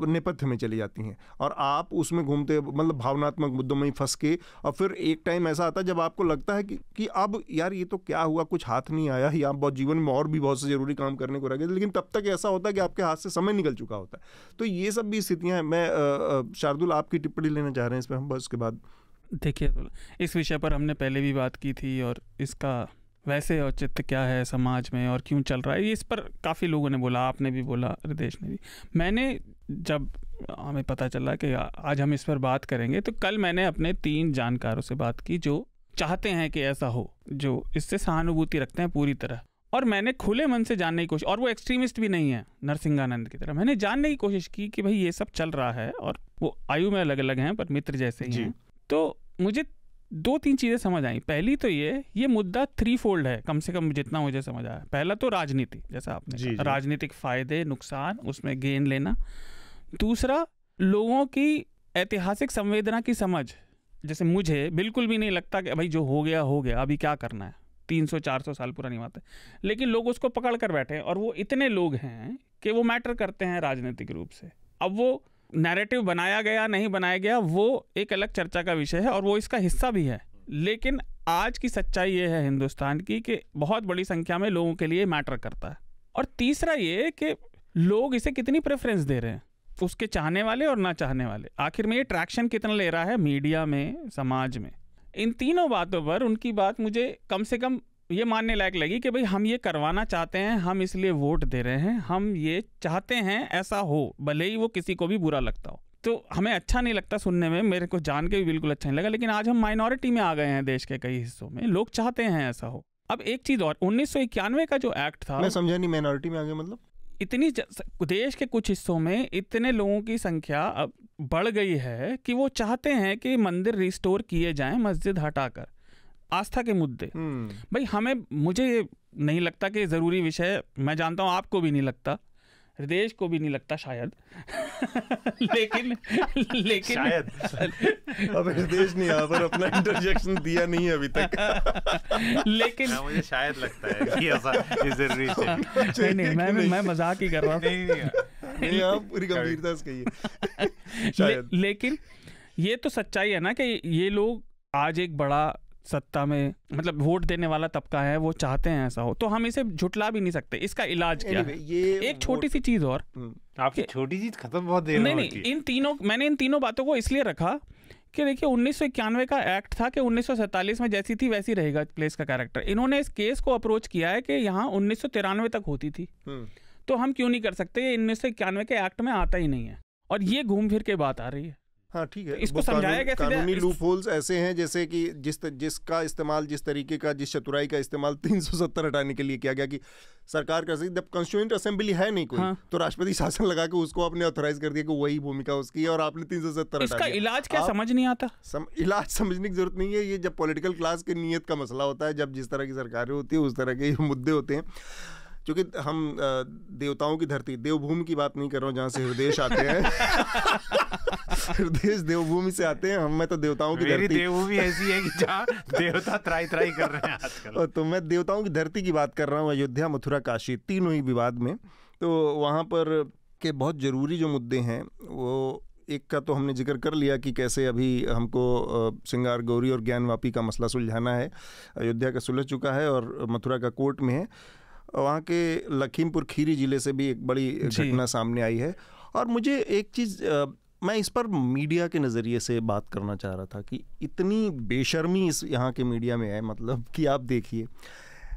Speaker 2: नेपथ्य में चली जाती हैं, और आप उसमें घूमते मतलब भावनात्मक मुद्दों में ही फंस के, और फिर एक टाइम ऐसा आता है जब आपको लगता है कि अब यार ये तो क्या हुआ, कुछ हाथ नहीं आया, या आप बहुत जीवन में और भी बहुत से ज़रूरी काम करने को रह गए, लेकिन तब तक ऐसा होता है कि आपके हाथ से समय निकल चुका होता है। तो ये सब भी स्थितियाँ हैं। मैं शार्दुल आपकी टिप्पणी लेना चाह रहे हैं इस पर हम, बस उसके बाद
Speaker 3: देखिए इस विषय पर हमने पहले भी बात की थी, और इसका वैसे औचित्य क्या है समाज में और क्यों चल रहा है, इस पर काफ़ी लोगों ने बोला, आपने भी बोला, हृदयेश ने भी। मैंने जब हमें पता चला कि आज हम इस पर बात करेंगे, तो कल मैंने अपने 3 जानकारों से बात की जो चाहते हैं कि ऐसा हो, जो इससे सहानुभूति रखते हैं पूरी तरह, और मैंने खुले मन से जानने की कोशिश, और वो एक्सट्रीमिस्ट भी नहीं है नरसिंहानंद की तरह, मैंने जानने की कोशिश की कि भाई ये सब चल रहा है, और वो आयु में अलग अलग हैं पर मित्र जैसे ही हैं। तो मुझे 2-3 चीज़ें समझ आई। पहली तो ये मुद्दा 3 फोल्ड है, कम से कम जितना मुझे समझ आया। पहला तो राजनीति, जैसा आपने कहा, राजनीतिक फ़ायदे नुकसान, उसमें गेन लेना। दूसरा, लोगों की ऐतिहासिक संवेदना की समझ, जैसे मुझे बिल्कुल भी नहीं लगता कि भाई जो हो गया अभी क्या करना है, 300-400 साल पुरानी बात है, लेकिन लोग उसको पकड़ कर बैठे हैं, और वो इतने लोग हैं कि वो मैटर करते हैं राजनीतिक रूप से। अब वो नैरेटिव बनाया गया नहीं बनाया गया वो एक अलग चर्चा का विषय है, और वो इसका हिस्सा भी है, लेकिन आज की सच्चाई ये है हिंदुस्तान की कि बहुत बड़ी संख्या में लोगों के लिए मैटर करता है। और तीसरा ये कि लोग इसे कितनी प्रेफरेंस दे रहे हैं, उसके चाहने वाले और ना चाहने वाले। आखिर में ये ट्रैक्शन कितना ले रहा है मीडिया में, समाज में। इन तीनों बातों पर उनकी बात मुझे कम से कम ये मानने लायक लगी कि भाई हम ये करवाना चाहते हैं, हम इसलिए वोट दे रहे हैं, हम ये चाहते हैं ऐसा हो, भले ही वो किसी को भी बुरा लगता हो। तो हमें अच्छा नहीं लगता सुनने में, मेरे को जान के भी बिल्कुल अच्छा नहीं लगा, लेकिन आज हम माइनॉरिटी में आ गए हैं देश के कई हिस्सों में, लोग चाहते हैं ऐसा हो। अब एक चीज़ और, 1991 का जो एक्ट था,
Speaker 2: मैं समझा नहीं, माइनॉरिटी में आ गए मतलब
Speaker 3: इतनी देश के कुछ हिस्सों में इतने लोगों की संख्या अब बढ़ गई है कि वो चाहते हैं कि मंदिर रिस्टोर किए जाएं, मस्जिद हटाकर, आस्था के मुद्दे। भाई हमें, मुझे नहीं लगता कि ज़रूरी विषय, मैं जानता हूँ आपको भी नहीं लगता, हृदय को भी नहीं लगता शायद लेकिन
Speaker 4: शायद
Speaker 2: अब हृदय ने यहाँ पर अपना इंटरजेक्शन दिया नहीं है अभी तक
Speaker 3: लेकिन
Speaker 4: मुझे शायद लगता है कि ऐसा जरूरी है।
Speaker 3: नहीं, मैं मजाक ही कर रहा हूँ।
Speaker 2: नहीं, आप पूरी गंभीरता से कहिए शायद।
Speaker 3: लेकिन ये तो सच्चाई है ना कि ये लोग आज एक बड़ा सत्ता में, मतलब वोट देने वाला तबका है, वो चाहते हैं ऐसा हो, तो हम इसे झुटला भी नहीं सकते। इसका इलाज क्या है? ये एक छोटी सी चीज और,
Speaker 4: आपकी छोटी चीज खत्म बहुत देर में होती है।
Speaker 3: मैंने इन तीनों बातों को इसलिए रखा कि देखिए 1991 का एक्ट था कि 1947 में जैसी थी वैसी रहेगा प्लेस का कैरेक्टर। इन्होंने इस केस को अप्रोच किया है कि यहाँ 1993 तक होती थी, तो हम क्यों नहीं कर सकते? ये 1991 के एक्ट में आता ही नहीं है, और ये घूम फिर के बात आ रही है।
Speaker 2: हाँ ठीक है,
Speaker 3: इसको समझाया कैसे?
Speaker 2: कानूनी लूप होल्स ऐसे हैं जैसे कि जिसका इस्तेमाल, जिस तरीके का, जिस चतुराई का इस्तेमाल 370 हटाने के लिए किया गया कि सरकार कर सकती, जब कॉन्स्टिट्यूएंट असेंबली है नहीं कोई, हाँ। तो राष्ट्रपति शासन लगा के उसको आपने ऑथराइज कर दिया कि वही भूमिका उसकी है, और आपने 370 हटा दिया।
Speaker 3: इसका इलाज क्या समझ नहीं आता?
Speaker 2: इलाज समझने की जरूरत नहीं है, ये जब पॉलिटिकल क्लास की नीयत का मसला होता है, जब जिस तरह की सरकारें होती है उस तरह के मुद्दे होते हैं। क्योंकि हम देवताओं की धरती, देवभूमि की बात नहीं कर रहा हूँ जहाँ से हृदय आते हैं हृदय देवभूमि से आते हैं, मैं तो देवताओं की धरती,
Speaker 4: देवभूमि ऐसी है कि जहाँ देवता त्राई कर रहे हैं आजकल।
Speaker 2: तो मैं देवताओं की धरती की बात कर रहा हूँ, अयोध्या, मथुरा, काशी, तीनों ही विवाद में। तो वहाँ पर के बहुत ज़रूरी जो मुद्दे हैं, वो एक का तो हमने जिक्र कर लिया कि कैसे अभी हमको सिंगार गौरी और ज्ञानवापी का मसला सुलझाना है। अयोध्या का सुलझ चुका है और मथुरा का कोर्ट में है। वहाँ के लखीमपुर खीरी ज़िले से भी एक बड़ी घटना सामने आई है। और मुझे एक चीज़, मैं इस पर मीडिया के नज़रिए से बात करना चाह रहा था कि इतनी बेशर्मी इस यहाँ के मीडिया में है, मतलब कि आप देखिए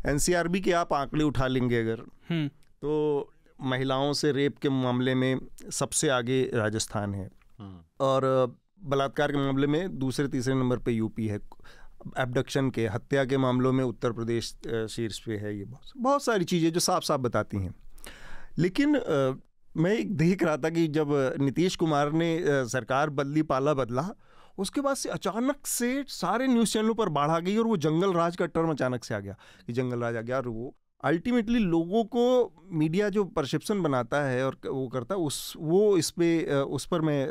Speaker 2: एनसीआरबी के आप आंकड़े उठा लेंगे अगर, तो महिलाओं से रेप के मामले में सबसे आगे राजस्थान है, और बलात्कार के मामले में दूसरे तीसरे नंबर पे यूपी है, एब्डक्शन के, हत्या के मामलों में उत्तर प्रदेश शीर्ष पे है। ये बहुत सारी चीज़ें जो साफ साफ बताती हैं। लेकिन मैं देख रहा था कि जब नीतीश कुमार ने सरकार बदली, पाला बदला, उसके बाद से अचानक से सारे न्यूज़ चैनलों पर बाढ़ आ गई, और वो जंगल राज का टर्म अचानक से आ गया कि जंगल राज आ गया। और वो अल्टीमेटली लोगों को मीडिया जो परसेप्शन बनाता है और वो करता है, उस पर मैं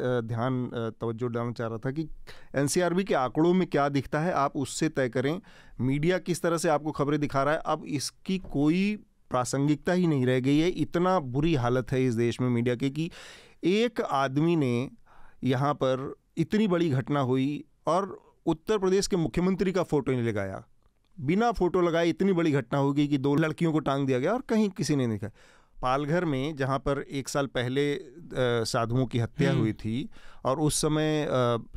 Speaker 2: तवज्जो डालना चाह रहा था कि एनसीआरबी के आंकड़ों में क्या दिखता है, आप उससे तय करें मीडिया किस तरह से आपको खबरें दिखा रहा है। अब इसकी कोई प्रासंगिकता ही नहीं रह गई है। इतना बुरी हालत है इस देश में मीडिया की कि एक आदमी ने यहाँ पर इतनी बड़ी घटना हुई और उत्तर प्रदेश के मुख्यमंत्री का फोटो नहीं लगाया, बिना फोटो लगाए इतनी बड़ी घटना हो गई कि 2 लड़कियों को टांग दिया गया और कहीं किसी ने नहीं देखा। पालघर में जहाँ पर 1 साल पहले साधुओं की हत्या हुई थी, और उस समय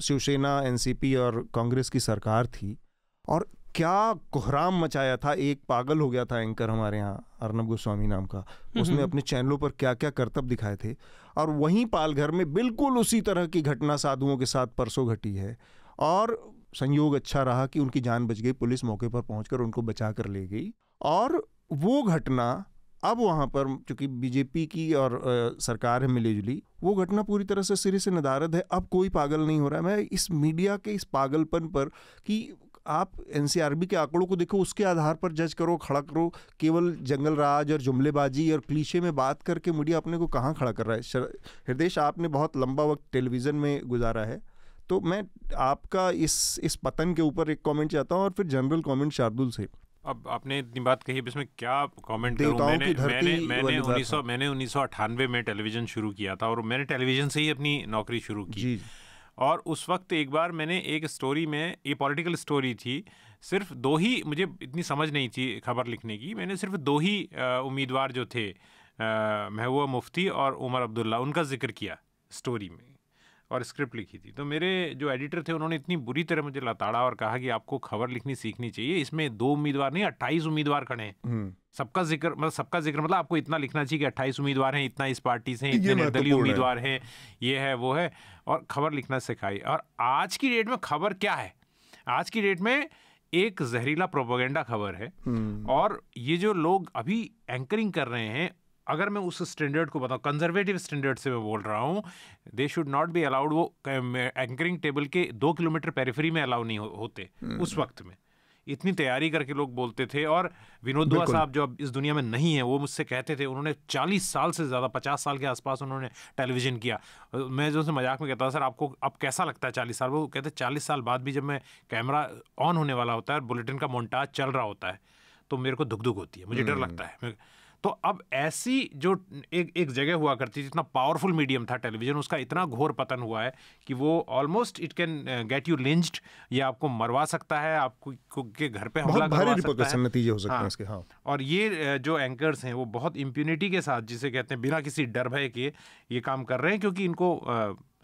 Speaker 2: शिवसेना, एनसीपी और कांग्रेस की सरकार थी, और क्या कोहराम मचाया था। एक पागल हो गया था एंकर हमारे यहाँ, अर्नब गोस्वामी नाम का, उसने अपने चैनलों पर क्या क्या करतब दिखाए थे। और वहीं पालघर में बिल्कुल उसी तरह की घटना साधुओं के साथ परसों घटी है, और संयोग अच्छा रहा कि उनकी जान बच गई, पुलिस मौके पर पहुंचकर उनको बचा कर ले गई। और वो घटना अब वहाँ पर चूँकि बीजेपी की और सरकार है मिलीजुली, वो घटना पूरी तरह से सिरे से नदारद है। अब कोई पागल नहीं हो रहा है। मैं इस मीडिया के इस पागलपन पर कि आप एनसीआरबी के आंकड़ों को देखो, उसके आधार पर जज करो, खड़ा करो, केवल जंगल राज और जुमलेबाजी और क्लीशे में बात करके मीडिया अपने को कहाँ खड़ा कर रहा है। हृदय, आपने बहुत लंबा वक्त टेलीविज़न में गुजारा है, तो मैं आपका इस पतन के ऊपर एक कमेंट चाहता हूँ और फिर जनरल कमेंट शार्दुल से।
Speaker 4: अब आपने इतनी बात कही, अब इसमें क्या कमेंट करूं। मैंने 1998 में टेलीविज़न शुरू किया था, और मैंने टेलीविज़न से ही अपनी नौकरी शुरू की। और उस वक्त एक बार मैंने एक स्टोरी में, ये पॉलिटिकल स्टोरी थी, सिर्फ 2 ही, मुझे इतनी समझ नहीं थी खबर लिखने की, मैंने सिर्फ 2 ही उम्मीदवार जो थे, महबूबा मुफ्ती और उमर अब्दुल्ला, उनका जिक्र किया स्टोरी में। और स्क्रिप्ट लिखी थी। तो मेरे जो एडिटर थे उन्होंने इतनी बुरी तरह मुझे लताड़ा और कहा कि आपको खबर लिखनी सीखनी चाहिए, इसमें 2 उम्मीदवार नहीं 28 उम्मीदवार खड़े हैं, सबका जिक्र मतलब आपको इतना लिखना चाहिए कि 28 उम्मीदवार हैं, इतना इस पार्टी से, इतने निर्दलीय उम्मीदवार हैं, ये है वो है, और खबर लिखना सिखाई। और आज की डेट में खबर क्या है? आज की डेट में एक जहरीला प्रोपेगेंडा खबर है। और ये जो लोग अभी एंकरिंग कर रहे हैं, अगर मैं उस स्टैंडर्ड को बताऊं, कंजर्वेटिव स्टैंडर्ड से मैं बोल रहा हूं, they should not be allowed. वो एंकरिंग टेबल के 2 किलोमीटर पेरिफेरी में अलाउ नहीं होते उस वक्त में। इतनी तैयारी करके लोग बोलते थे। और विनोद दुआ साहब जो अब इस दुनिया में नहीं है, वो मुझसे कहते थे, उन्होंने 40 साल से ज़्यादा, 50 साल के आसपास उन्होंने टेलीविज़न किया। मैं जो उनसे मजाक में कहता था, सर आपको अब कैसा लगता है 40 साल? वो कहते 40 साल बाद भी जब मैं कैमरा ऑन होने वाला होता है, बुलेटिन का मोन्टाज चल रहा होता है, तो मेरे को धुक धुक होती है, मुझे डर लगता है। तो अब ऐसी जो एक जगह हुआ करती थी, इतना पावरफुल मीडियम था टेलीविज़न, उसका इतना घोर पतन हुआ है कि वो almost it can get you lynched, या आपको मरवा सकता है, आपको के घर पे हमला करवा सकता है,
Speaker 2: नतीजे हो सकते हैं इसके। हाँ।
Speaker 4: और ये जो एंकर्स हैं वो बहुत इम्प्यूनिटी के साथ, जिसे कहते हैं बिना किसी डर भय के, ये काम कर रहे हैं, क्योंकि इनको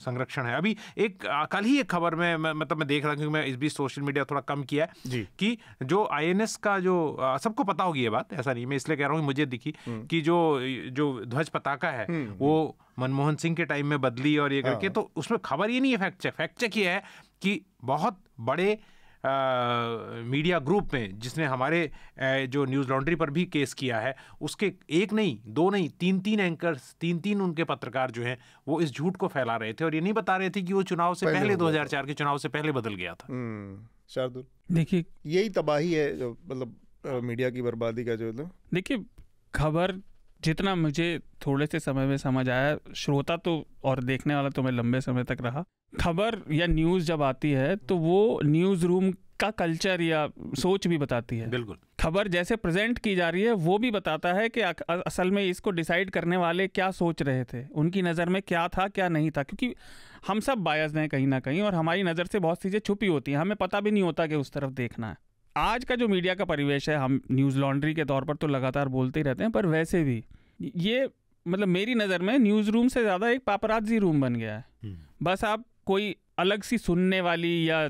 Speaker 4: संरक्षण है। अभी कल ही एक खबर में मतलब मैं देख रहा हूँ, क्योंकि मैं इस बीच सोशल मीडिया थोड़ा कम किया है, कि जो INS का जो सबको पता होगी ये बात, ऐसा नहीं, मैं इसलिए कह रहा हूँ, मुझे दिखी कि जो ध्वज पताका है वो मनमोहन सिंह के टाइम में बदली और ये करके, तो उसमें खबर ये नहीं है फैक्ट चेक ये है कि बहुत बड़े मीडिया ग्रुप में, जिसने हमारे जो न्यूज़ लॉन्ड्री पर भी केस किया है, उसके 1 नहीं 2 नहीं 3 एंकर्स, 3 उनके पत्रकार जो हैं, वो इस झूठ को फैला रहे थे और ये नहीं बता रहे थे कि वो चुनाव से पहले 2004 के चुनाव से पहले बदल गया था।
Speaker 2: शार्दुल,
Speaker 3: देखिए
Speaker 2: यही तबाही है जो मतलब मीडिया की बर्बादी का जो,
Speaker 3: देखिए खबर जितना मुझे थोड़े से समय में समझ आया, श्रोता तो और देखने वाला तो मैं लंबे समय तक रहा, खबर या न्यूज़ जब आती है तो वो न्यूज़ रूम का कल्चर या सोच भी बताती है।
Speaker 4: बिल्कुल,
Speaker 3: खबर जैसे प्रेजेंट की जा रही है वो भी बताता है कि असल में इसको डिसाइड करने वाले क्या सोच रहे थे, उनकी नज़र में क्या था क्या नहीं था, क्योंकि हम सब बायस्ड हैं कहीं ना कहीं, और हमारी नज़र से बहुत चीज़ें छुपी होती हैं, हमें पता भी नहीं होता कि उस तरफ देखना है। आज का जो मीडिया का परिवेश है, हम न्यूज़ लॉन्ड्री के तौर पर तो लगातार बोलते ही रहते हैं, पर वैसे भी ये मतलब मेरी नज़र में न्यूज़ रूम से ज़्यादा एक पापराजी रूम बन गया है। बस आप कोई अलग सी सुनने वाली या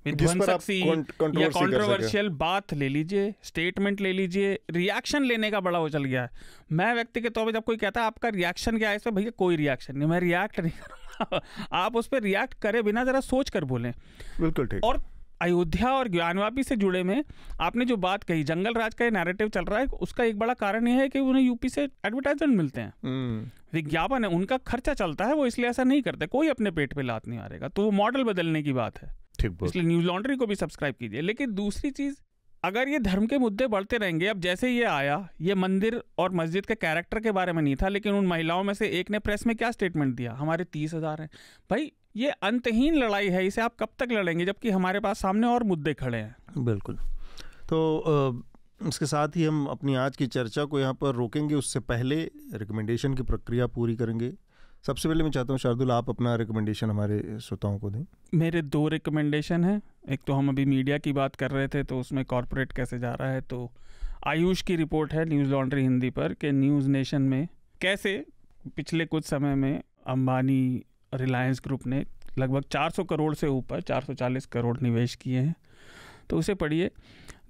Speaker 3: विध्वंसक सी या कंट्रोवर्शियल बात ले लीजिए, स्टेटमेंट ले लीजिए, रिएक्शन लेने का बड़ा वो चल गया है। मैं व्यक्ति के तौर पर जब कोई कहता है आपका रिएक्शन क्या है इस पर, भैया कोई रिएक्शन नहीं, मैं रिएक्ट नहीं करूँगा। आप उस पर रिएक्ट करे बिना ज़रा सोच कर बोलें।
Speaker 2: बिल्कुल ठीक।
Speaker 3: और अयोध्या और ज्ञानवापी से जुड़े में आपने जो बात कही, जंगल राज का नैरेटिव चल रहा है, उसका एक बड़ा कारण यह है कि उन्हें यूपी से एडवर्टाइजमेंट मिलते हैं, विज्ञापन है, उनका खर्चा चलता है, वो इसलिए ऐसा नहीं करते, कोई अपने पेट पे लात नहीं मारेगा, तो वो मॉडल बदलने की बात है। इसलिए न्यूज़ लॉन्ड्री को भी सब्सक्राइब कीजिए। लेकिन दूसरी चीज़, अगर ये धर्म के मुद्दे बढ़ते रहेंगे, अब जैसे ये आया, ये मंदिर और मस्जिद के कैरेक्टर के बारे में नहीं था, लेकिन उन महिलाओं में से एक ने प्रेस में क्या स्टेटमेंट दिया, हमारे 30,000 हैं। भाई ये अंतहीन लड़ाई है, इसे आप कब तक लड़ेंगे, जबकि हमारे पास सामने और मुद्दे खड़े हैं।
Speaker 2: बिल्कुल। तो इसके साथ ही हम अपनी आज की चर्चा को यहाँ पर रोकेंगे, उससे पहले रिकमेंडेशन की प्रक्रिया पूरी करेंगे। सबसे पहले मैं चाहता हूँ शार्दुल, आप अपना रिकमेंडेशन हमारे श्रोताओं को दें।
Speaker 3: मेरे 2 रिकमेंडेशन हैं। एक तो हम अभी मीडिया की बात कर रहे थे, तो उसमें कॉर्पोरेट कैसे जा रहा है, तो आयुष की रिपोर्ट है न्यूज़ लॉन्ड्री हिंदी पर कि न्यूज़ नेशन में कैसे पिछले कुछ समय में अंबानी रिलायंस ग्रुप ने लगभग 400 करोड़ से ऊपर 440 करोड़ निवेश किए हैं, तो उसे पढ़िए।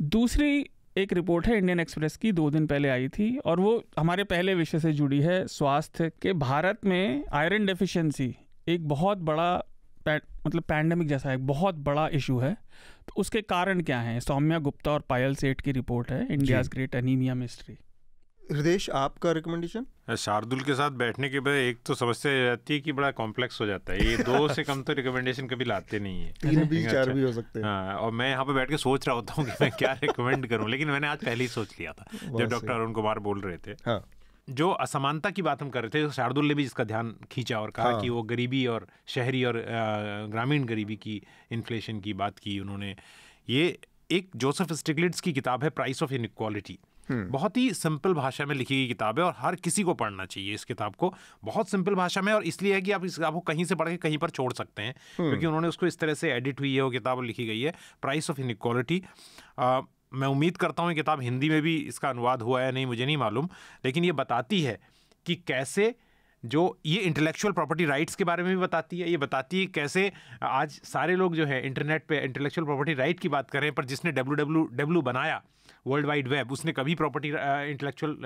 Speaker 3: दूसरी एक रिपोर्ट है इंडियन एक्सप्रेस की, 2 दिन पहले आई थी, और वो हमारे पहले विषय से जुड़ी है, स्वास्थ्य के। भारत में आयरन डेफिशिएंसी एक बहुत बड़ा मतलब पैंडेमिक जैसा एक बहुत बड़ा इशू है, तो उसके कारण क्या हैं? सौम्या गुप्ता और पायल सेठ की रिपोर्ट है, India's great anaemia mystery.
Speaker 2: Hridesh, आपका रिकमेंडेशन?
Speaker 4: शार्दुल के साथ बैठने के बाद एक तो समस्या रहती है कि बड़ा कॉम्प्लेक्स हो जाता है, ये 2 से कम तो रिकमेंडेशन कभी लाते नहीं है,
Speaker 2: 3 भी 4 भी हो सकते हैं।
Speaker 4: हाँ, और मैं यहाँ पे बैठ के सोच रहा होता हूँ कि मैं क्या रिकमेंड करूँ, लेकिन मैंने आज पहले ही सोच लिया था जब डॉक्टर अरुण कुमार बोल रहे थे।
Speaker 2: हाँ।
Speaker 4: जो असमानता की बात हम कर रहे थे, शार्दुल ने भी इसका ध्यान खींचा और कहा कि वो गरीबी और शहरी और ग्रामीण गरीबी की इन्फ्लेशन की बात की उन्होंने। ये एक जोसेफ स्टिग्लिट्ज़ की किताब है, प्राइस ऑफ इनइक्वालिटी। बहुत ही सिंपल भाषा में लिखी गई किताब है और हर किसी को पढ़ना चाहिए इस किताब को, बहुत सिंपल भाषा में, और इसलिए है कि आप इस किताब को कहीं से पढ़ के कहीं पर छोड़ सकते हैं, क्योंकि उन्होंने उसको इस तरह से एडिट हुई है, वो किताब लिखी गई है, प्राइस ऑफ इनइक्वालिटी। मैं उम्मीद करता हूँ ये किताब हिंदी में भी इसका अनुवाद हुआ है, नहीं मुझे नहीं मालूम, लेकिन ये बताती है कि कैसे जो ये इंटेलेक्चुअल प्रॉपर्टी राइट्स के बारे में भी बताती है। ये बताती है कैसे आज सारे लोग जो है इंटरनेट पे इंटेलेक्चुअल प्रॉपर्टी राइट की बात कर रहे हैं, पर जिसने www बनाया, वर्ल्ड वाइड वेब, उसने कभी प्रॉपर्टी इंटेलेक्चुअल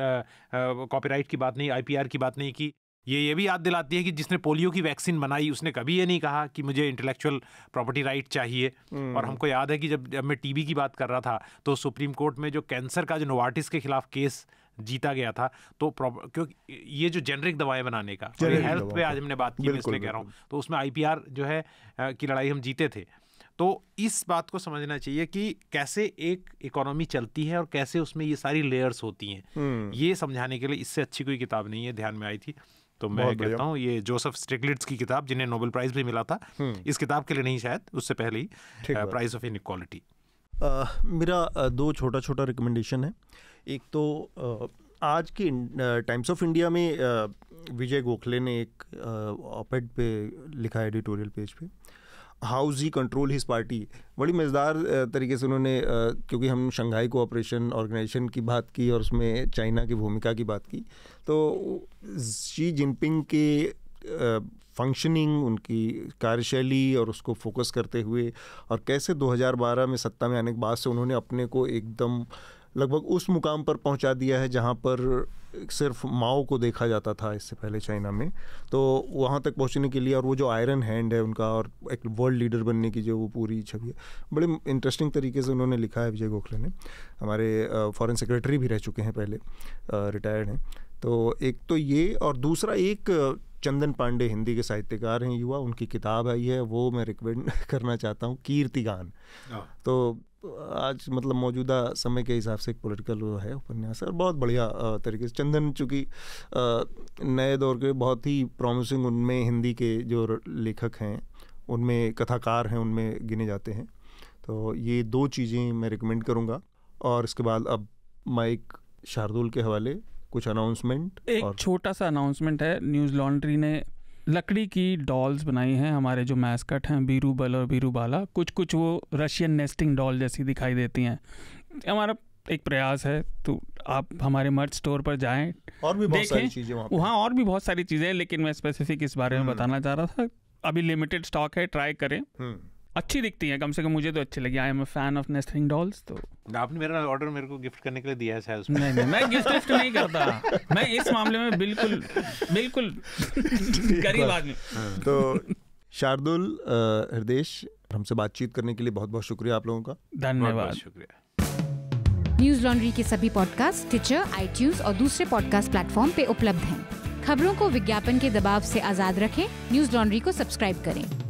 Speaker 4: कॉपीराइट की बात नहीं, IPR की बात नहीं की। ये भी याद दिलाती है कि जिसने पोलियो की वैक्सीन बनाई उसने कभी ये नहीं कहा कि मुझे इंटेलेक्चुअल प्रॉपर्टी राइट चाहिए। और हमको याद है कि जब मैं टीबी की बात कर रहा था तो सुप्रीम कोर्ट में जो कैंसर का जो नोवार्टिस के खिलाफ केस जीता गया था, तो क्योंकि ये जो जेनरिक दवाएं बनाने का, और हेल्थ पे आज हमने बात की, मैं इसलिए कह रहा हूँ, तो उसमें IPR जो है की लड़ाई हम जीते थे। तो इस बात को समझना चाहिए कि कैसे एक इकोनॉमी चलती है और कैसे उसमें ये सारी लेयर्स होती हैं। ये समझाने के लिए इससे अच्छी कोई किताब नहीं है, ध्यान में आई थी तो मैं कहता हूँ ये जोसेफ स्टिग्लिट्ज़ की किताब, जिन्हें नोबेल प्राइज़ भी मिला था, इस किताब के लिए नहीं शायद, उससे पहले ही, प्राइज ऑफ इनइक्वालिटी।
Speaker 2: मेरा दो छोटा छोटा रिकमेंडेशन है। एक तो आज की टाइम्स ऑफ इंडिया में विजय गोखले ने एक ऑपेड पे लिखा है एडिटोरियल पेज पे, हाउस ही कंट्रोल हिज पार्टी। बड़ी मज़ेदार तरीके से उन्होंने, क्योंकि हम शंघाई कोऑपरेशन ऑर्गेनाइजेशन की बात की और उसमें चाइना की भूमिका की बात की, तो शी जिनपिंग के फंक्शनिंग, उनकी कार्यशैली और उसको फोकस करते हुए, और कैसे 2012 में सत्ता में आने के बाद से उन्होंने अपने को एकदम लगभग उस मुकाम पर पहुंचा दिया है जहां पर सिर्फ माओ को देखा जाता था इससे पहले चाइना में, तो वहां तक पहुंचने के लिए, और वो जो आयरन हैंड है उनका और एक वर्ल्ड लीडर बनने की जो वो पूरी छवि है, बड़े इंटरेस्टिंग तरीके से उन्होंने लिखा है विजय गोखले ने। हमारे फॉरेन सेक्रेटरी भी रह चुके हैं पहले, रिटायर्ड हैं। तो एक तो ये, और दूसरा एक चंदन पांडे हिंदी के साहित्यकार हैं, युवा, उनकी किताब आई है, वो मैं रिकमेंड करना चाहता हूँ, कीर्तिगान। तो आज मतलब मौजूदा समय के हिसाब से एक पॉलिटिकल है उपन्यास है, और बहुत बढ़िया तरीके से चंदन, चूँकि नए दौर के बहुत ही प्रॉमिसिंग उनमें हिंदी के जो लेखक हैं, उनमें कथाकार हैं, उनमें गिने जाते हैं। तो ये दो चीज़ें मैं रिकमेंड करूँगा। और इसके बाद अब माइक शार्दुल के हवाले कुछ अनाउंसमेंट।
Speaker 3: एक छोटा सा अनाउंसमेंट है, न्यूज़ लॉन्ड्री ने लकड़ी की डॉल्स बनाई हैं, हमारे जो मैस्कट हैं बीरूबल और बीरूबाला, कुछ कुछ वो रशियन नेस्टिंग डॉल जैसी दिखाई देती हैं। हमारा एक प्रयास है, तो आप हमारे मर्च स्टोर पर जाएं
Speaker 2: और भी बहुत सारी चीज़ें
Speaker 3: वहाँ और भी बहुत सारी चीज़ें हैं, लेकिन मैं स्पेसिफिक इस बारे में बताना चाह रहा था। अभी लिमिटेड स्टॉक है, ट्राई करें, अच्छी दिखती हैं, कम से कम मुझे तो अच्छी लगी। I am a fan of nesting dolls. तो
Speaker 4: आपने मेरा ऑर्डर मेरे को गिफ्ट करने के लिए दिया है शायद?
Speaker 3: नहीं, मैं गिफ्ट नहीं करता, मैं इस मामले में बिल्कुल गरीब आदमी।
Speaker 2: तो शार्दुल, हृदेश, हमसे बातचीत करने के लिए बहुत बहुत शुक्रिया आप लोगों का।
Speaker 3: धन्यवाद।
Speaker 4: शुक्रिया।
Speaker 1: न्यूज़ लॉन्ड्री के सभी पॉडकास्ट टिचर, iTunes और दूसरे पॉडकास्ट प्लेटफॉर्म पे उपलब्ध हैं। खबरों को विज्ञापन के दबाव से आजाद रखें, न्यूज़ लॉन्ड्री को सब्सक्राइब करें।